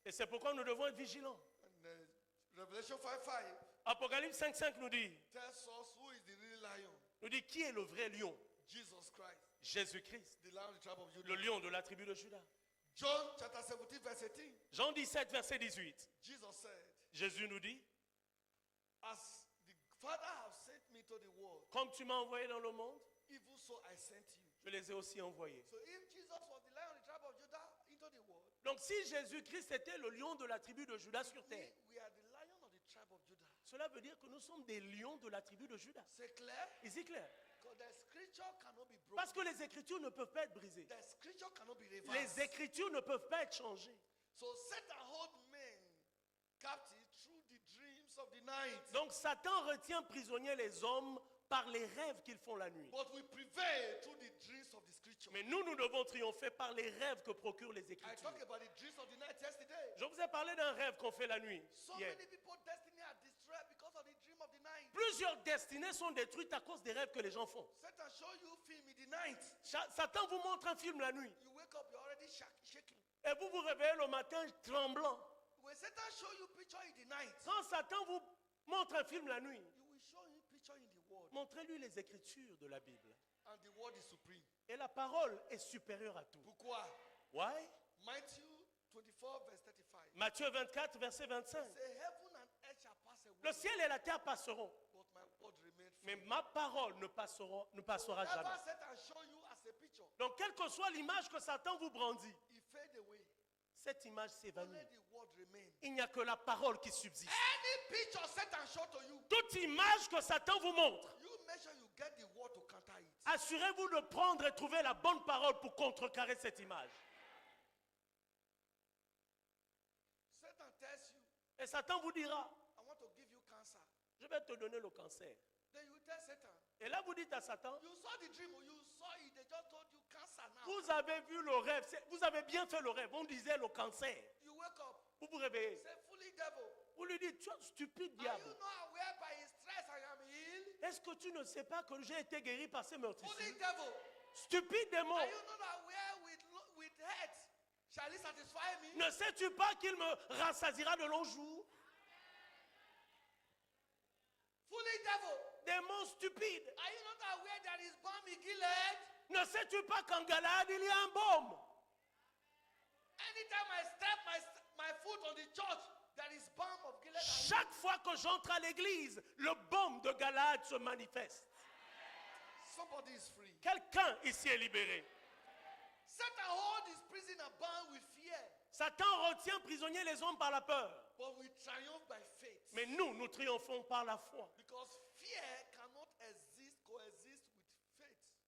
Et c'est pourquoi nous devons être vigilants. And Revelation 5:5 Apocalypse 5, 5 nous dit, tells us who is the real lion. nous dit qui est le vrai lion? Jesus Christ, Jésus-Christ, the lion of the tribe of Judah. le lion de la tribu de Juda. John chapter 17, verse 18. Jean 17, verset 18. Jesus said, Jésus nous dit, as the Father has sent me to the world, comme tu m'as envoyé dans le monde, even so I sent you. je les ai aussi envoyés. So if Jesus was the lion of the tribe of Judah into the world, Donc si Jésus-Christ était le lion de la tribu de Juda sur terre, we are the lion of the tribe of Judah. cela veut dire que nous sommes des lions de la tribu de Juda. C'est clair? Est-ce clair? Because the scripture cannot be broken. Parce que les écritures ne peuvent pas être brisées. The scripture cannot be reversed. Les écritures ne peuvent pas être changées. So Satan hold men captive through the dreams of the night. Donc Satan retient prisonniers les hommes par les rêves qu'ils font la nuit. But we prevail through the dreams of the scripture. Mais nous devons triompher par les rêves que procurent les I écritures. talked about the dreams of the night yesterday. Je vous ai parlé d'un rêve qu'on fait la nuit. So hier. many people's destiny are destroyed because of the dream of the night. Plusieurs destinées sont détruites à cause des rêves que les gens font. Satan show you film in the night. Satan vous montre un film la nuit You wake up, you're already shaking. et vous vous réveillez le matin tremblant. When Satan show you picture in the night, Quand Satan vous montre un film la nuit, you will show him picture in the word. montrez-lui les écritures de la Bible. And the word is supreme. Et la parole est supérieure à tout. Pourquoi? Why? Matthew 24, verse 35. Matthieu 24, verset 25. Say, heaven and earth shall pass away, Le ciel et la terre passeront, but my word remains mais forever. ma parole ne passera Whatever jamais. Satan show you as a picture, Donc, quelle que soit l'image que Satan vous brandit, it fade away. cette image Only s'évanouit. the word remains. Il n'y a que la parole qui subsiste. Any picture Satan show to you, Toute image que Satan vous montre, you make sure you get the word to counter it. assurez-vous de prendre et trouver la bonne parole pour contrecarrer cette image. Satan tells you, Et Satan vous dira, I want to give you cancer. je vais te donner le cancer. Then you tell Satan, Et là, vous dites à Satan, you saw the dream, you saw it, they just told you cancer now. vous avez vu le rêve, vous avez bien fait le rêve, on disait le cancer. You wake up, Vous vous réveillez, say, fully devil. vous lui dites, tu es un stupide Are diable. you not aware by his stress I am healed? Est-ce que tu ne sais pas que j'ai été guéri par ces Fully meurtrissures? devil. Stupide démon, Are you not aware with head shall he satisfy me? ne sais-tu pas qu'il me rassasiera de longs jours? Fully devil. Démon stupide, Are you not aware there is balm in Gilead? ne sais-tu pas qu'en Galade il y a un baume? Anytime I step my foot on the church, there is balm of Gilead. Chaque fois que j'entre à l'église, le baume de Galade se manifeste. Somebody is free. Quelqu'un ici est libéré. Satan hold his prisoner bound with fear, Satan retient prisonniers les hommes par la peur. but we triumph by faith. Mais nous triomphons par la foi. Because fear cannot coexist with faith.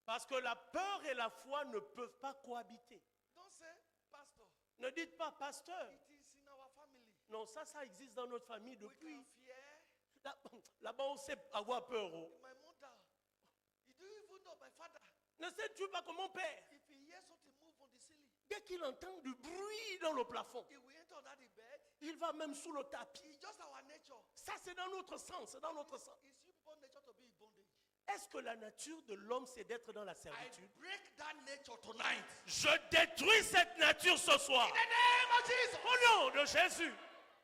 Parce que la peur et la foi ne peuvent pas cohabiter. Don't say, Pastor, Ne dites pas, pasteur. it is in our family. Non, ça existe dans notre famille We depuis. can fear. Là-bas, on sait avoir peur. Oh. My mother, you do even know my father. Ne sais-tu pas que mon père, If he hears something move on the ceiling, dès qu'il entend du bruit dans le plafond, he will enter under the bed. il va même sous le tapis. It's just our nature. Ça, c'est dans notre sens, c'est dans notre sens. It's you people's nature to be in bondage. Est-ce que la nature de l'homme, c'est d'être dans la I servitude? break that nature tonight. Je détruis cette nature ce soir. In the name of Jesus. Au nom de Jésus.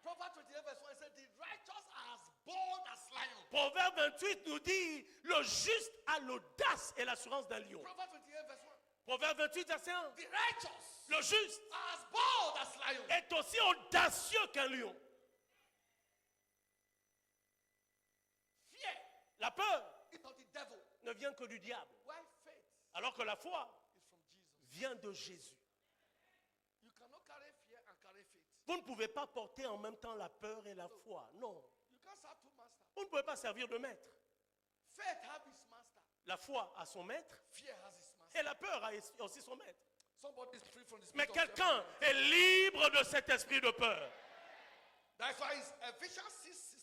Proverbs 28 verse 1 said, the righteous are as bold as lion. Proverbe 28 nous dit, le juste a l'audace et l'assurance d'un lion. Proverbs 28 verse 1. Proverbe 28, verset 1. The righteous Le juste are as bold as lion. est aussi audacieux qu'un lion. Fear La peur is not the devil. ne vient que du diable, Why faith alors que la foi is from Jesus. vient de Jésus. You cannot carry fear and carry faith. Vous ne pouvez pas porter en même temps la peur et la foi. Non. You can't serve two masters. Vous ne pouvez pas servir de maître. Faith has his master. La foi a son maître Fear has his master. et la peur a aussi son maître. Somebody is free from the Mais spirit of quelqu'un fear. est libre de cet esprit de peur. That's why it's Ephesians 6:16.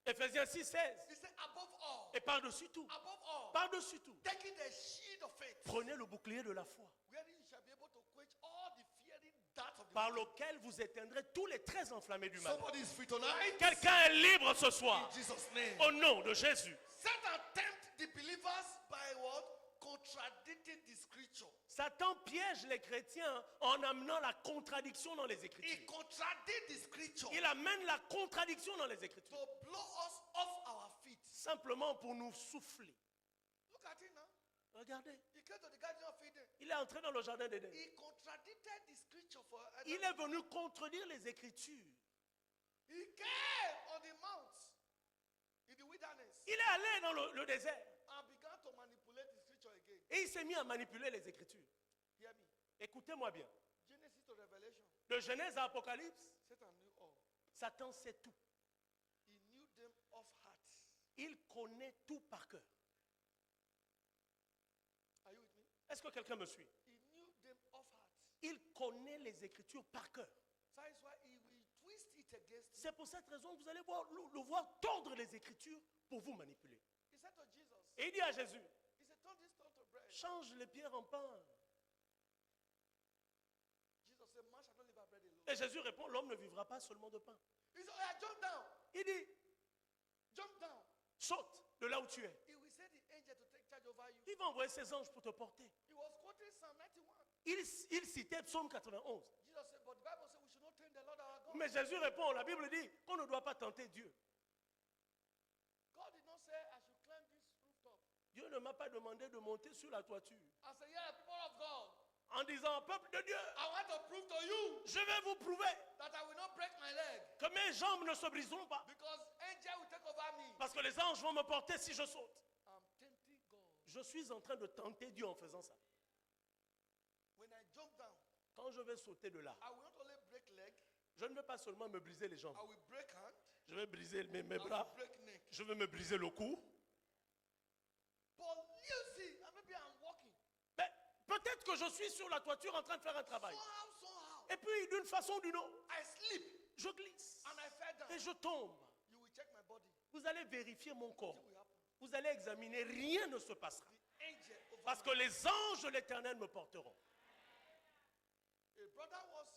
Éphésiens 6, 16. He said, above all, Et par-dessus tout, above all, par-dessus tout, taking the shield of faith, prenez le bouclier de la foi, wherein you shall be able to quench all the fiery darts of the par wicked. lequel vous éteindrez tous les traits enflammés du mal. Somebody is free tonight. Quelqu'un est libre ce soir, In Jesus' name. au nom de Jésus. Satan tempt the believers by what? Contradicting the scripture. Satan piège les chrétiens en amenant la contradiction dans les He Écritures. contradicts the scripture Il amène la contradiction dans les Écritures, to blow us off our feet. simplement pour nous souffler. Look at it now. Regardez, He came to the garden of Eden. il est entré dans le jardin d'Éden. He contradicted the scripture for Adam. Il est venu contredire les Écritures. He came on the mount in the wilderness Il est allé dans le désert and began to manipulate the scripture again. et il s'est mis à manipuler les Écritures. Hear me. Écoutez-moi bien. Genesis to Revelation. De Genèse à Apocalypse, Satan knew all. Satan sait tout. He knew them off heart. Il connaît tout par cœur. Are you with me? Est-ce que quelqu'un me suit? He knew them off heart. Il connaît les Écritures par cœur. That is why he will twist it against you. C'est pour cette raison que vous allez voir, le voir tordre les Écritures pour vous manipuler. He said to Jesus, Et il dit à Jésus, he said, turn this stone to bread. change les pierres en pain. Jesus said, man shall not live by bread alone. Et Jésus répond, l'homme ne vivra pas seulement de pain. He said, oh, yeah, jump down. Il dit, Jump down. saute de là où tu es. He will send the angel to take charge over you. Il va envoyer ses anges pour te porter. He was quoting Psalm 91. Il citait Psaume 91. Jesus said, but the Bible says we should not tempt the Lord our God. Mais Jésus répond, la Bible dit qu'on ne doit pas tenter Dieu. God did not say I should climb this rooftop. Dieu ne m'a pas demandé de monter sur la toiture. I said, yeah, people of God, En disant, peuple de Dieu, I want to prove to you je vais vous prouver that I will not break my leg que mes jambes ne se briseront pas. because angel will take over me. Parce que les anges vont me porter si je saute. I'm tempting God. Je suis en train de tenter Dieu en faisant ça. When I jump down, Quand je vais sauter de là, I will not only break leg, je ne vais pas seulement me briser les jambes. I will break hand, Je vais briser mes I bras. will break neck. Je vais me briser le cou. But you see, maybe I'm walking. Mais peut-être que je suis sur la toiture en train de faire un travail. Somehow, Et puis d'une façon ou d'une autre, I slip je glisse. and I fell down. Et je tombe. You will check my body. Vous allez vérifier mon corps. What will happen? Vous allez examiner. Rien ne se passera. The angel over Parce que les anges de l'Éternel me porteront. A brother was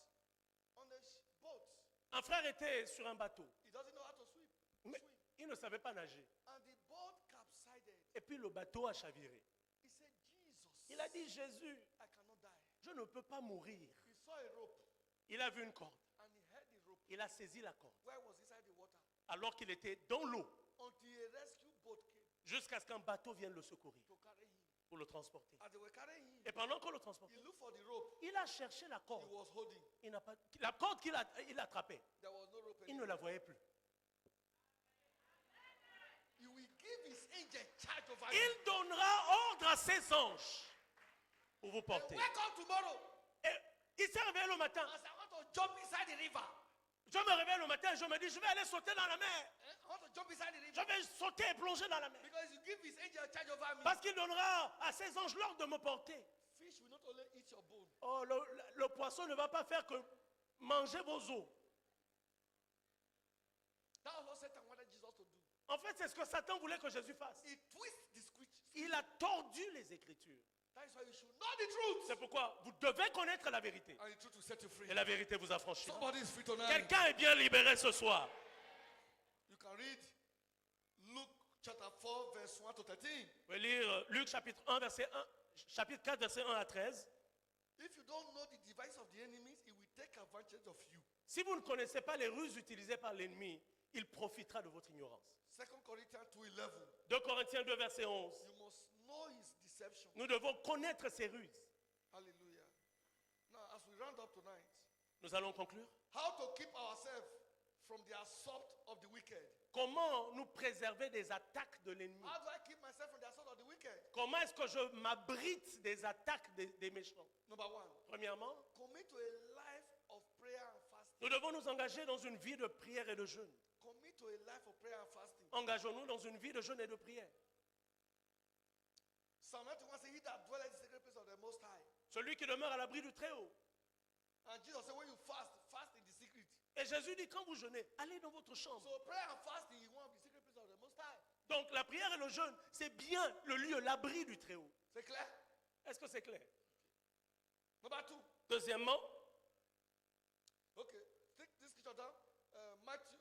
on a boat. Un frère était sur un bateau. He doesn't know how to swim. Mais il ne savait pas nager. And the boat capsided. Et puis le bateau a chaviré. He said, Jesus, Il a dit, Jésus, I cannot die. je ne peux pas mourir. He saw a rope Il a vu une corde. and he held the rope. Il a saisi la corde. Where was inside the water? Alors qu'il était dans l'eau. Until a rescue boat came Jusqu'à ce qu'un bateau vienne le secourir. to carry him. Pour le transporter. As they were carrying him, Et pendant qu'on le transportait, he looked for the rope il a cherché la he corde. was holding. Il n'a pas, la corde qu'il a attrapée, There was no rope il ne anymore. la voyait plus. He will give his angel charge over you. Il donnera ordre à ses anges pour vous And porter. wake up tomorrow Et il s'est réveillé le matin. as I want to jump inside the river. Je me réveille le matin et je me dis, je vais aller sauter dans la mer. I want about to jump inside the Je river. vais sauter et plonger dans la mer. Because you give his angel charge over me. Parce qu'il donnera à ses anges l'ordre de me porter. Fish will not only eat your bone. Oh, le poisson ne va pas faire que manger vos os. That was what Satan wanted Jesus to do. En fait, c'est ce que Satan voulait que Jésus fasse. He twists the scripture. Il a tordu les Écritures. That is why you should know the truth. C'est pourquoi vous devez connaître la vérité. And the truth will set you free. Et la vérité vous affranchira. Somebody is free tonight. Quelqu'un est bien libéré ce soir. You can read Luke chapter 4, verse 1 to 13. Vous pouvez lire Luc chapitre 1, chapitre 4, verset 1 à 13. If you don't know the device of the enemies, he will take advantage of you. Si vous ne connaissez pas les ruses utilisées par l'ennemi, il profitera de votre ignorance. 2 Corinthians 2:11. 2 Corinthiens 2, verset 11. You must know his deception. Nous devons connaître ses ruses. Hallelujah. Now, as we round up tonight, Nous allons conclure. how to keep ourselves from the assault of the wicked. Comment nous préserver des attaques de l'ennemi? How do I keep myself from the assault of the wicked? Comment est-ce que je m'abrite des attaques des méchants? Number one, Premièrement, commit to a life of prayer and fasting. nous devons nous engager dans une vie de prière et de jeûne. Commit to a life of prayer and fasting. Engageons-nous dans une vie de jeûne et de prière. Psalm 91 says, he that dwelleth in the secret place of the Most High. Celui qui demeure à l'abri du Très-Haut. And Jesus said, when you fast, fast in the secret. Et Jésus dit, quand vous jeûnez, allez dans votre chambre. So prayer and fasting is one of the secret places of the Most High. Donc la prière et le jeûne, c'est bien le lieu, l'abri du Très-Haut. C'est clair? Est-ce que c'est clair? Number two. Deuxièmement, Okay. Take this scripture down. Matthew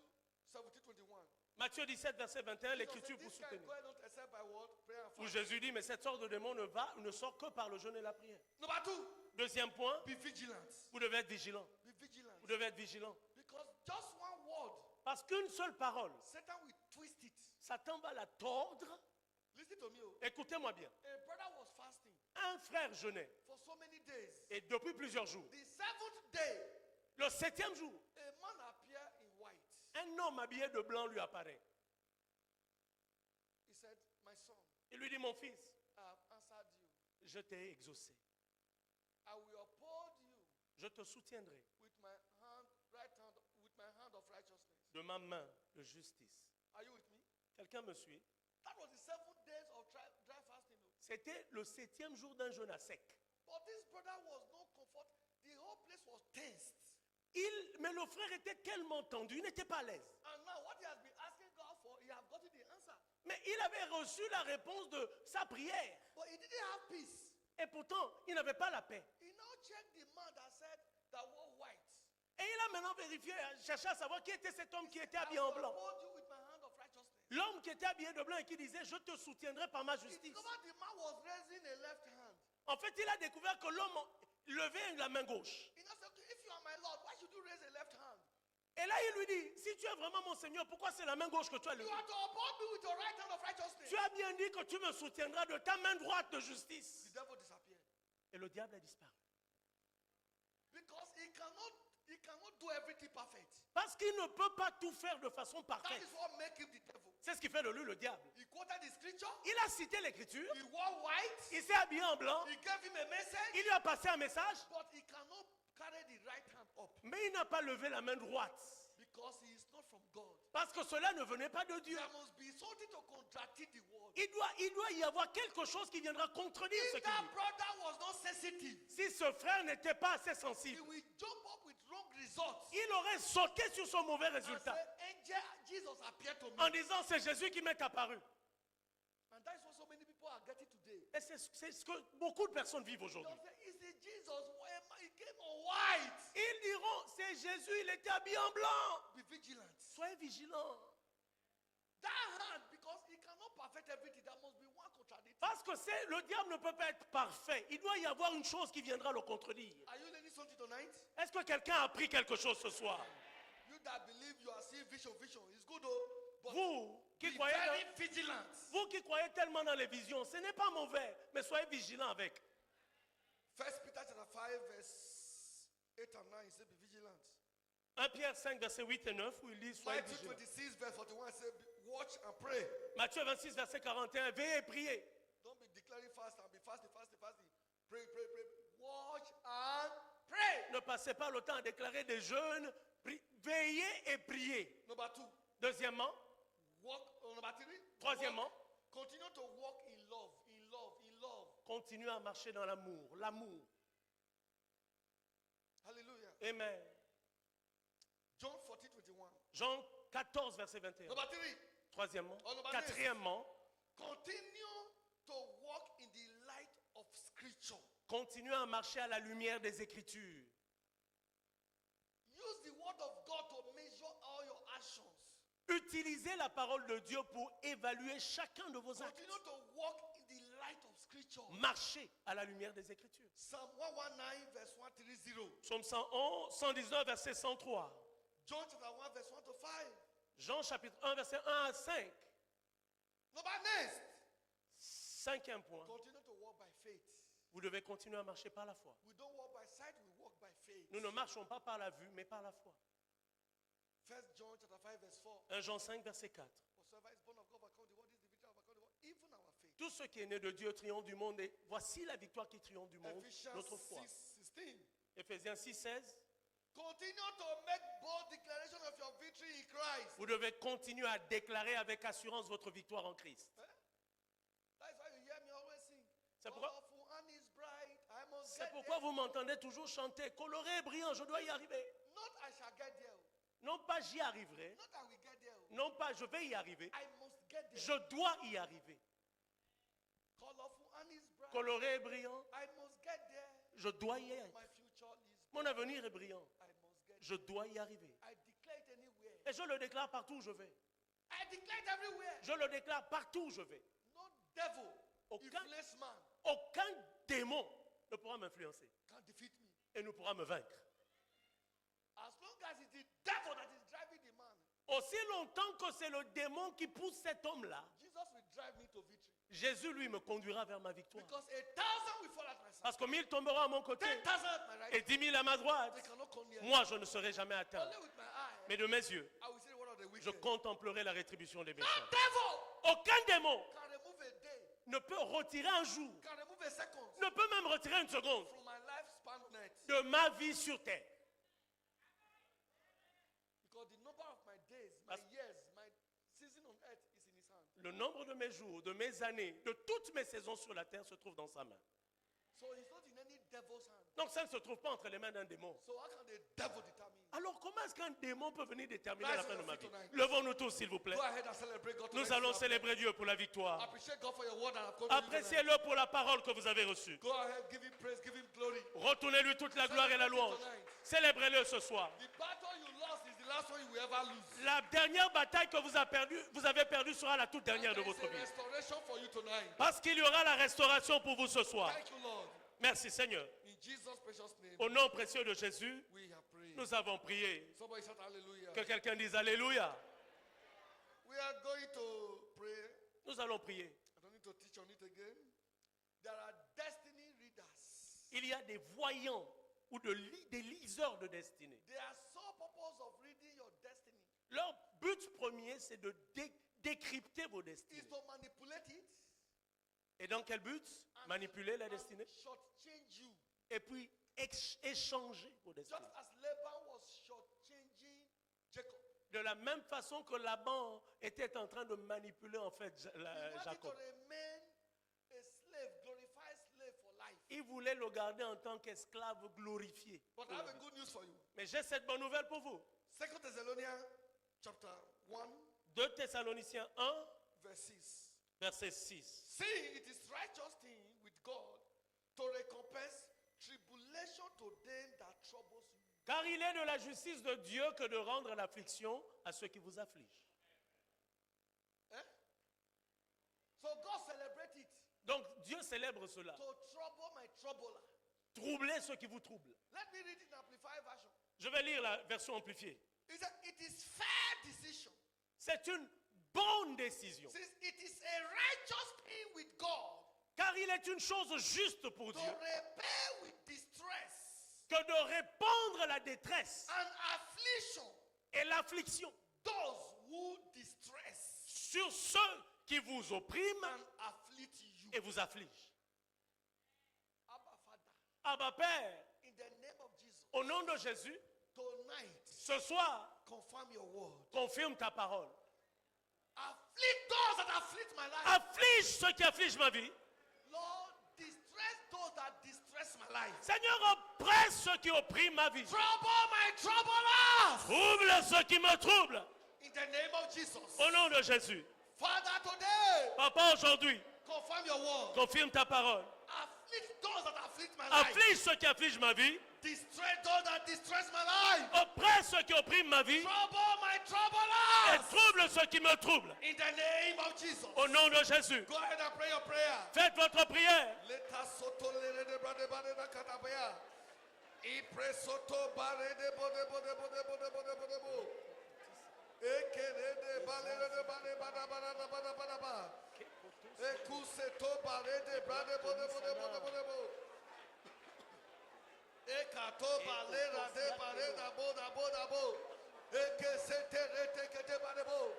17:21. Matthieu 17, verset 21, Jesus l'écriture said, pour this kind soutenir. goeth not except by what? Prayer and Où fasting. Jésus dit, mais cette sorte de démon ne sort que par le jeûne et la prière. Number two. Deuxième point, Be vigilant. vous devez être vigilant. Be vigilant. Vous devez être vigilant. Because just one word, Parce qu'une seule parole, Satan will twist it. Satan va la tordre. Listen to me. Oh. Écoutez-moi bien. A brother was fasting Un frère jeûnait. for so many days. Et depuis plusieurs jours. The seventh day, Le 7e jour, a man appeared in white. un homme habillé de blanc lui apparaît. He said, my son, Il lui dit, mon fils, I have answered you. je t'ai exaucé. I will uphold you Je te soutiendrai with my hand, right hand, with my hand of righteousness. de ma main de justice. Are you with me? Quelqu'un me suit? That was the 7 days of dry fasting. Oh. C'était le 7e jour d'un jeûne à sec. But this brother was no comfort. The whole place was tensed. Mais le frère était tellement tendu, il n'était pas à l'aise. And now what he has been asking God for, he has gotten the answer. Mais il avait reçu la réponse de sa prière. But he didn't have peace. Et pourtant, il n'avait pas la paix. He now checked the man that said that wore white. Et il a maintenant vérifié, cherché à savoir qui était cet homme qui était I habillé will en blanc. uphold you with my hand of righteousness. L'homme qui était habillé de blanc et qui disait, je te soutiendrai par ma He justice. discovered the man was raising a left hand. En fait, il a découvert que l'homme levait la main gauche. He now said, okay, if you are my Lord, why should you raise a left hand? Et là, il lui dit, si tu es vraiment mon Seigneur, pourquoi c'est la main gauche que tu as You levée? are to uphold me with your right hand of righteousness. Tu as bien dit que tu me soutiendras de ta main droite de justice. The devil disappeared. Et le diable a disparu. Because he cannot do everything perfect. Parce qu'il ne peut pas tout faire de façon That parfaite. is what makes him the devil. C'est ce qui fait de lui le diable. He quoted the scripture. Il a cité l'écriture, He wore white. il s'est habillé en blanc, He gave him a message. il lui a passé un message, But he cannot carry the right hand up. mais il n'a pas levé la main droite. Because he is not from God. Parce que cela ne venait pas de Dieu. There must be something to contradict the word. Il doit y avoir quelque chose qui viendra contredire ce If qu'il that dit. brother was not sensitive, Si ce frère n'était pas assez he sensible, will jump up with wrong results. il aurait sauté sur son mauvais And résultat say, angel, Jesus appeared to me. en disant c'est Jésus qui m'est apparu. And that is what so many people are getting today. Et c'est ce que beaucoup de personnes vivent aujourd'hui. They'll say, is it Jesus? Why he came on white? Ils diront c'est Jésus, il était habillé en blanc. Be vigilant. Soyez vigilants. That hand, because he cannot perfect everything, there must be one contradiction. Parce que le diable ne peut pas être parfait. Il doit y avoir une chose qui viendra le contredire. Are you learning something tonight? Est-ce que quelqu'un a appris quelque chose ce soir? You that believe you are seeing vision. It's good though. But Vous qui be croyez very vigilant. vous qui croyez tellement dans les visions, ce n'est pas mauvais, mais soyez vigilants avec. 1 Peter chapter 5, verse 8 and 9 says, be vigilant. 1 Pierre 5, verset 8 et 9, où il dit soyez Matthew vigilants. 26, verse 41 says, watch and pray. Matthieu 26, verset 41, veillez et priez. Don't be declaring fast and be fasting. Pray. Watch and pray. Ne passez pas le temps à déclarer des jeûnes, veillez et priez. Number 2, Deuxièmement, Walk, number 3. Troisièmement, Continue to walk in love, in love, in love. continue à marcher dans l'amour. L'amour. Hallelujah. Amen. John 14:21. Jean 14, verset 21. Number 3. Troisièmement. Oh, number Quatrièmement, Continue to walk in the light of Scripture. continue à marcher à la lumière des Écritures. Use the word of God to measure all your actions. Utilisez la parole de Dieu pour évaluer chacun de vos actes. Continue to walk in the light of Scripture. Marchez à la lumière des Écritures. Psalm 119 verse 130. Psaume 111, 119, verset 103. John chapter 1 verse 1 to 5. Jean chapitre 1, verset 1 à 5. Number next. Cinquième point. Continue to walk by faith. Vous devez continuer à marcher par la foi. We don't walk by sight, we walk by faith. Nous ne marchons pas par la vue, mais par la foi. 1 John chapter 5 verse 4. 1 Jean 5, verset 4. Whatsoever is born of God overcome the world, is the victory overcome the world, even our faith. Tout ce qui est né de Dieu triomphe du monde, et voici la victoire qui triomphe du monde, Ephesians notre foi. 6:16. Éphésiens 6, 16. Continue to make bold declaration of your victory in Christ. Vous devez continuer à déclarer avec assurance votre victoire en Christ. That's why you hear me always sing. C'est pourquoi- Powerful and is bright. I must C'est get pourquoi there. vous m'entendez toujours chanter coloré et brillant, je dois y arriver. Not I shall get there. Non pas j'y arriverai, Not I will get there. non pas je vais y arriver, I must get there. je dois y arriver. Colorful and is bright. Coloré et brillant, I must get there. je dois y être. My future is Mon avenir est brillant, I must get je there. dois y arriver. I declare it anywhere. Et je le déclare partout où je vais. I declare it everywhere. Je le déclare partout où je vais. No devil, Aucun- influence man Aucun démon ne pourra m'influencer can defeat me. et ne pourra me vaincre. As long as it's the devil that is driving the man, Aussi longtemps que c'est le démon qui pousse cet homme-là, Jesus will drive me to victory. Jésus, lui, me conduira vers ma victoire. Because 1,000 will fall at my side. Parce que 1000 tomberont à mon côté 10,000 at my right. et 10 000 à ma droite. They cannot come near me. Moi, je ne serai jamais atteint. Only with my eye, Mais de mes yeux, I will see one of the je wicked. contemplerai la rétribution des No méchants. devil Aucun démon can remove a day, ne peut retirer un jour, can remove a second ne peut même retirer une seconde from my lifespan on earth. de ma vie sur terre. Because the number of my days, my Parce- years, my season on earth is in his hand. Le nombre de mes jours, de mes années, de toutes mes saisons sur la terre se trouve dans sa main. So it's not in any devil's hand. Donc ça ne se trouve pas entre les mains d'un démon. So how can the devil determine? Alors comment est-ce qu'un démon peut venir déterminer Rise la fin on de ma your vie? feet tonight. Levons-nous tous, s'il vous plaît. Go ahead and celebrate God Nous tonight. allons célébrer Dieu pour la victoire. Appreciate God for your word and I've come to you tonight. Appréciez-le pour la parole que vous avez reçue. Go ahead, give him praise, give him glory. Retournez-lui toute la gloire et la louange. Célébrez-le ce soir. The battle you lost is the last one you will ever lose. La dernière bataille que vous avez perdue sera la toute dernière de There is votre a vie. restoration for you tonight. Parce qu'il y aura la restauration pour vous ce soir. Thank you, Lord. Merci Seigneur. In Jesus' precious name, Au nom précieux de Jésus, we have prayed. nous avons prié. Somebody shout hallelujah. Que quelqu'un dise Alléluia. We are going to pray. Nous allons prier. I don't need to teach on it again. There are destiny readers. Il y a des voyants ou des liseurs de destinée. Their sole purpose of reading your destiny Leur but premier, c'est de décrypter vos is destinées. to manipulate it Et dans quel but? Manipuler la and destinée. shortchange you. Et puis échanger vos Just destinées. as Laban was shortchanging Jacob. De la même façon que Laban était en train de manipuler en fait He wanted to Jacob. remain a slave, glorified slave for life. Il voulait le garder en tant qu'esclave glorifié. But I have a good news for you. Mais j'ai cette bonne nouvelle pour vous. 2 Thessalonians chapter 1, 2 Thessaloniciens 1, verse 6. verset 6. See, it is righteous thing with God to recompense tribulation to them that troubles you. Car il est de la justice de Dieu que de rendre l'affliction à ceux qui vous affligent. Eh? So God celebrate it Donc Dieu célèbre cela. to trouble my troubler. Troublez ceux qui vous troublent. Let me read it in Amplified version. Je vais lire la version amplifiée. It says, it is fair decision. C'est une bonne décision. Since it is a righteous thing with God Car il est une chose juste pour to Dieu repair with distress que de répandre la détresse and affliction et l'affliction those who distress sur ceux qui vous oppriment and afflict you. et vous affligent. Abba Father, Abba Père, in the name of Jesus, au nom de Jésus, tonight, ce soir, confirm your word. confirme ta parole. I've Afflict those that afflict my life. Afflige ceux qui affligent ma vie. Lord, distress those that distress my life. Seigneur, oppresse ceux qui oppriment ma vie. Trouble my troublers. Trouble ceux qui me troublent. In the name of Jesus. Au nom de Jésus. Father, today, Papa, aujourd'hui, confirm your word. confirme ta parole. Afflict those that afflict my life. Afflige ceux qui affligent ma vie. Distress those that distress my life. Oppresse ceux qui oppriment ma vie. Trouble my Et troublers. trouble ceux qui me troublent. In the name of Jesus. Au nom de Jésus. Go ahead and pray your prayer. Faites votre prière. Let us soto lere de brade bade na katabaya. I pray soto bare de bode bode bode bode bode bode bo. Ekere de balere de bade bada bada bada bada bada ba. Ekuseto bare de brade bode bode bode bode bo. Ekato balera de bare da bo da bo da bo. Ekesete rete kete bade bo.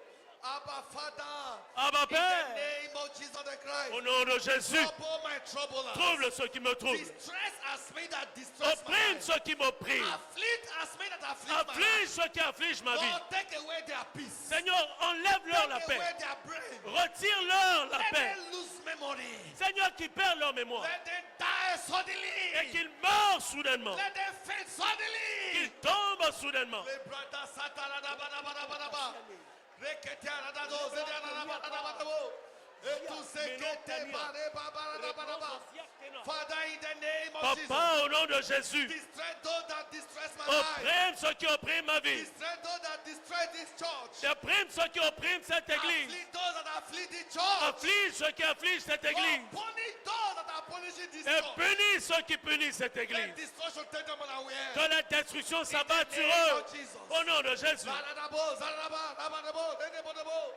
Abba Father. Abba In the Père. name of Jesus Christ. Au nom de Jésus. Trouble my troublers. Trouble ceux qui me troublent. Distress as me that distress my Opprime life. ceux qui m'oppriment. Afflict as me that afflict my Afflige life. ceux qui affligent ma vie. Lord, take away their peace. Seigneur, enlève-leur la Take away paix. their brain. Retire-leur la Let paix. them lose memory. Seigneur, qui perd leur mémoire. Let them die suddenly. Et qu'ils meurent soudainement. Let them faint suddenly. Qu'ils tombent soudainement. Le brada satana da ba da ba da ba da ba. Reketia da da do zedia da da ba da ba da bo. Et tout ce que te bare ba ba da ba da ba. Father, in the name of Jesus. Papa, au nom de Jésus. Distress those that distress my life. Opprime ceux qui oppriment ma vie. Distress those that distress this church. Opprime ceux qui oppriment cette église. Afflict those that afflict this church. Afflige ceux qui affligent cette église. Lord, punish those that are punishing this Et church. punis ceux qui punissent cette Let église. destruction take them unaware. Que la destruction s'abatte sur name eux. of Jesus. Au nom de Jésus. Zaradabo, zaradaba, rabadabo, denebodabo.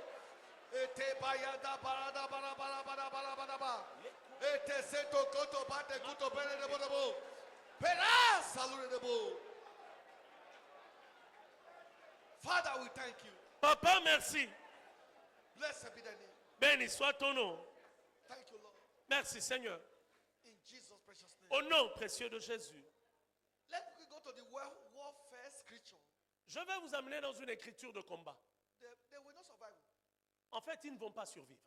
Ete bayada, barada, bara, bara, bara, bara, bara, bara. Ete seto, koto, bate, kuto, bene, debodabo. Pera, salute debo. Father, we thank you. Papa, merci. Blessed be the name. Béni soit ton nom. Thank you, Lord. Merci Seigneur. In Jesus' precious name. Au nom précieux de Jésus. Let's quickly go to the warfare scripture. Je vais vous amener dans une écriture de combat. They will not survive. En fait, ils ne vont pas survivre.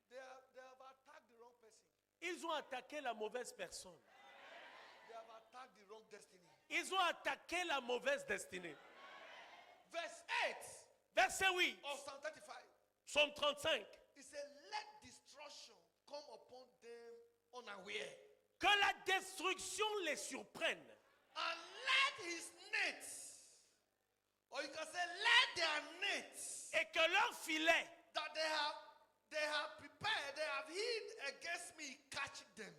They have attacked the wrong person. Ils ont attaqué la mauvaise personne. They have attacked the wrong destiny. Ils ont attaqué la mauvaise destinée. Verse 8 Verset 8, of Psalm 35. Psaume 35. It said, let destruction come upon them unaware. Que la destruction les surprenne. And let his nets, or you can say, let their nets Et que leur filet that they have prepared, they have hid against me, catch them.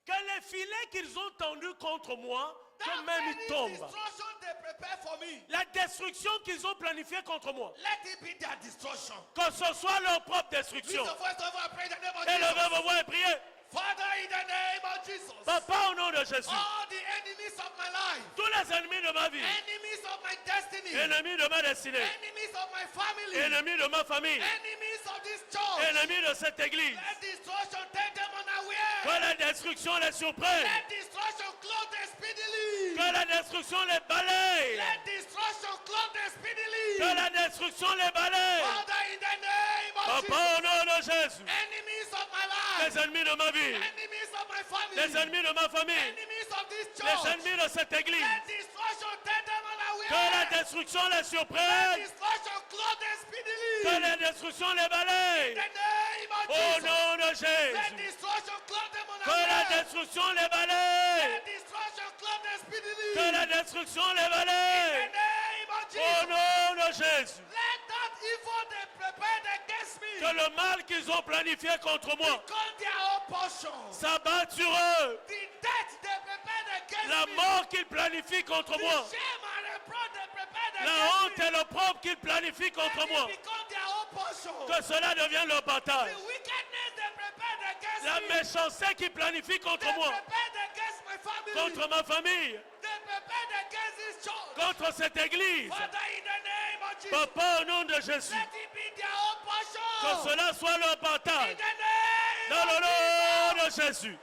que les filets qu'ils ont tendus contre moi, que That même very ils tombent. destruction they prepare for me, La destruction qu'ils ont planifiée contre moi, let it be their destruction. que ce soit leur propre Lift destruction. your voice over and pray in the name of Élevez Jesus. vos voix et priez. Father, in the name of Jesus, Papa, au nom de Jésus, all the enemies of my life, tous les ennemis de ma vie, enemies of my destiny, ennemis de ma destinée, enemies of my family, ennemis de ma famille, enemies of this church, ennemis de cette église, let destruction take them unaware. que la destruction les surprenne, Let destruction clothe them speedily. que la destruction les balaye, Let destruction clothe them speedily. que la destruction les balaye. Father, in the name of Papa, Jesus, au nom de Jésus, enemies of my les life, ennemis de ma vie, enemies of my family, les ennemis de ma famille, enemies of this les church, ennemis de cette église, let destruction take them que la unaware. destruction les Let surprenne, destruction clothe them speedily. que la destruction les balaye. In the name of Au Jesus, nom de let Jésus, destruction clothe them que la unaware. destruction les balaye, Let destruction clothe them speedily. que la destruction les In the balaye. name of Au Jesus, nom de Jésus, let that evil they prepared against me que le mal qu'ils ont planifié contre moi become their own portion. s'abatte sur eux. The death they prepared against La me, mort qu'ils planifient contre the moi, shame and reproach they prepared la against honte me, et l'opprobre qu'ils planifient contre let moi, it become their own portion. que cela devienne leur partage. The wickedness they prepared against La me, méchanceté qu'ils planifient contre they moi, prepared against my family, contre ma famille, they prepared against this church. contre cette église. Father, in the name of Jesus, Papa, au nom de Jésus, let it be their own que portion. cela soit leur In partage. the name Dans le of nom Jesus. de Jésus.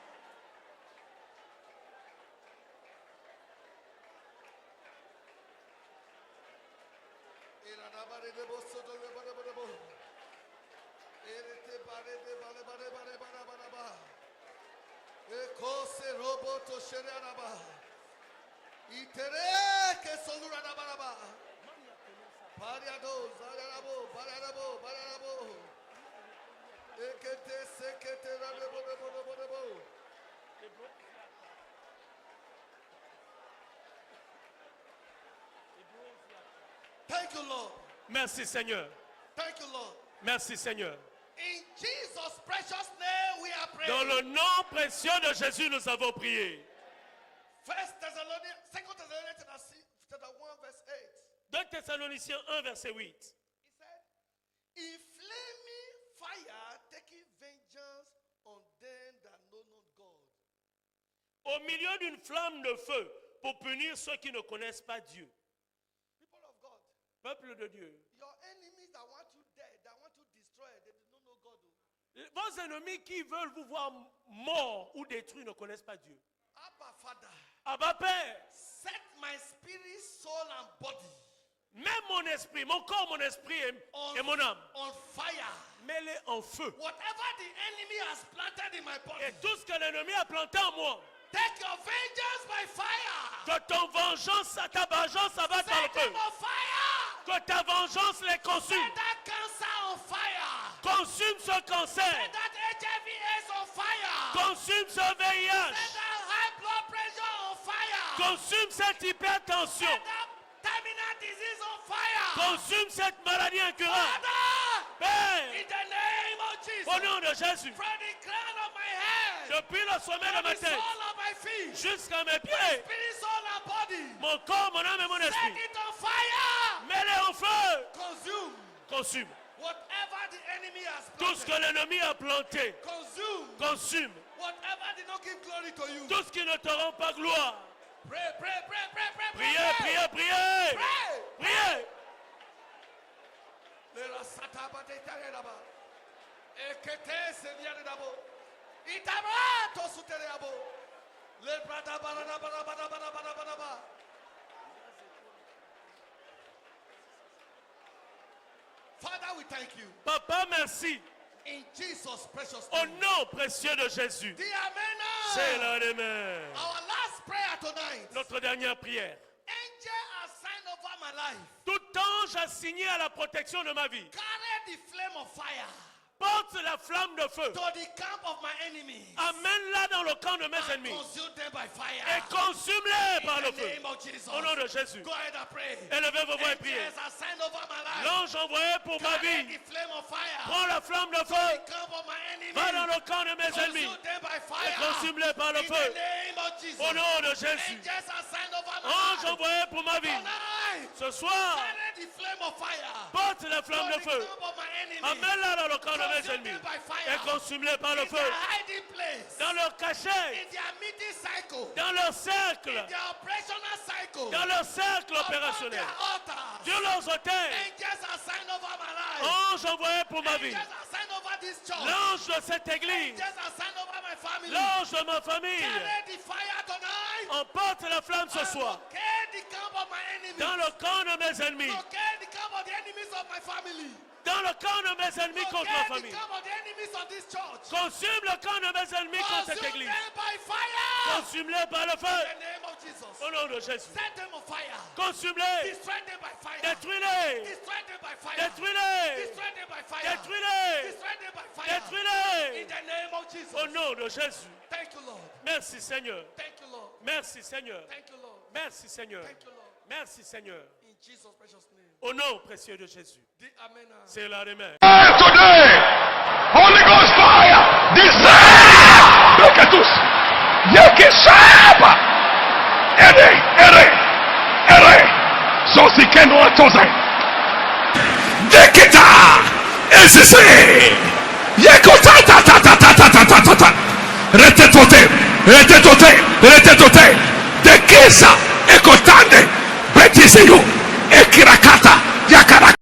Kose robo to shenaraba. Itere ke solura na baraba. Pariado, zarabo, barabo, barabo. Ekete sekete rabo rabo. Thank you, Lord. Merci Seigneur. Thank you, Lord. Merci Seigneur. In Jesus' precious name we are praying. Dans le nom précieux de Jésus, nous avons prié. 2 Thessalonians chapter 1 verse 8. 2 Thessaloniciens 1, verset 8. He said, in flaming fire taking vengeance on them that know not God. Au milieu d'une flamme de feu, pour punir ceux qui ne connaissent pas Dieu. People of God, Peuple de Dieu. your enemies that want you dead, that want you destroyed, they do not know God. Vos ennemis qui veulent vous voir mort ou détruit ne connaissent pas Dieu. Abba Father, Abba Père, set my spirit, soul and body mets mon esprit, mon corps, mon esprit et mon âme, on fire. mets-les en feu. Whatever the enemy has planted in my body, Et tout ce que l'ennemi a planté en moi, take your vengeance by fire. que ta vengeance abatte dans le Set feu. them on fire. Que ta vengeance les consume. Set that cancer on fire. Consume ce cancer. Set that HIV/AIDS on fire. Consume ce Set VIH. that high blood pressure on fire. Consume cette hypertension. Set that terminal disease on fire. Consume cette maladie incurable. Father, Père, in the name of Jesus, au nom de Jésus, from the crown of my head depuis le sommet de to ma the tête sole of my feet, jusqu'à mes pieds, spirit, soul, and body, mon corps, mon âme et mon set esprit, it on fire. mets-les en feu. Consume Consume. whatever the enemy has Tout ce que planted. l'ennemi a planté, Consume consume. whatever did not give glory to you. Tout ce qui ne te rend pas gloire. Pray, pray, pray, pray, pray, pray. Priez, priez, priez. Pray. Priez. Lera sataba de tareba. Ekete seniare dabo. Itaba to sutere abo. Le brada barada barada barada barada barada. Father, we thank you. Papa, merci. In Jesus' precious Au name. nom précieux de Jésus. The amen. C'est l'heure des mains. Our last prayer tonight. Notre dernière prière. Angel has signed over my life. Tout ange a signé à la protection de ma vie. Carry the flame of fire Porte la flamme de feu. to the camp of my enemies. Amène-la dans le camp de mes And ennemis. consume them by fire. Et consume-les par In le the feu. name of Jesus. Au nom de Jésus. Go ahead and pray. Élevez vos voix et priez. Angels are signed over my life. L'ange envoyé pour ma Carry vie. the flame of fire. Prends la flamme de The feu. camp of my enemies. Va dans le camp de mes ennemis. Consume them by Et fire. consume-les par le In feu. the name of Jesus. Au nom de Jésus. Angels are signed over my Ange life. envoyé pour ma vie. Tonight. Ce soir, Carry the flame of fire. porte la flamme de To the feu. camp of my enemies. Amène-la dans le camp de mes Consume ennemis. them by fire. Et consume-les par le In feu. their hiding place. Dans leur cachet. In their meeting cycle. Dans leur cercle. In their operational cycle. Dans leur cercle Upon opérationnel. their altars. Sur leurs autels. Angels are signed over my life. Ange envoyé pour ma vie. Angels are signed over this church. L'ange de cette église. Angels are signed over my family. L'ange de ma famille. Carry the fire tonight. Emporte la flamme ce And soir. locate the camp of my enemies. Dans le camp de mes ennemis. Locate the camp of the enemies of my family. Dans le camp de mes ennemis contre ma Locate the famille. camp of the enemies of this church. Consume le camp de mes ennemis contre cette Consume église. them by fire. Consume-les par le In feu. the name of Jesus. Au nom de Jésus. Set them on fire. Consume-les. Destroy them by fire. Détruis-les. Destroy them by fire. Détruis-les. Destroy them by fire. Détruis-les. Destroy them by fire. Détruis-les. In the name of Jesus. Au nom de Jésus. Thank you, Lord. Merci Seigneur. Thank you, Lord. Merci Seigneur. Thank you, Lord. Merci Seigneur. Thank you, Lord. Merci Seigneur. In Jesus' precious name. Au nom précieux de Jésus. The amen. C'est l'heure des mains. Today, Holy Ghost fire, descend. Look at us. Yakishaba. Ere. Zosikeno atoze. Dekita. Esese. Yekota ta ta ta ta ta ta ta ta ta. Retetote. Dekisa. Ekotande. Betisiyo. Ekirakata.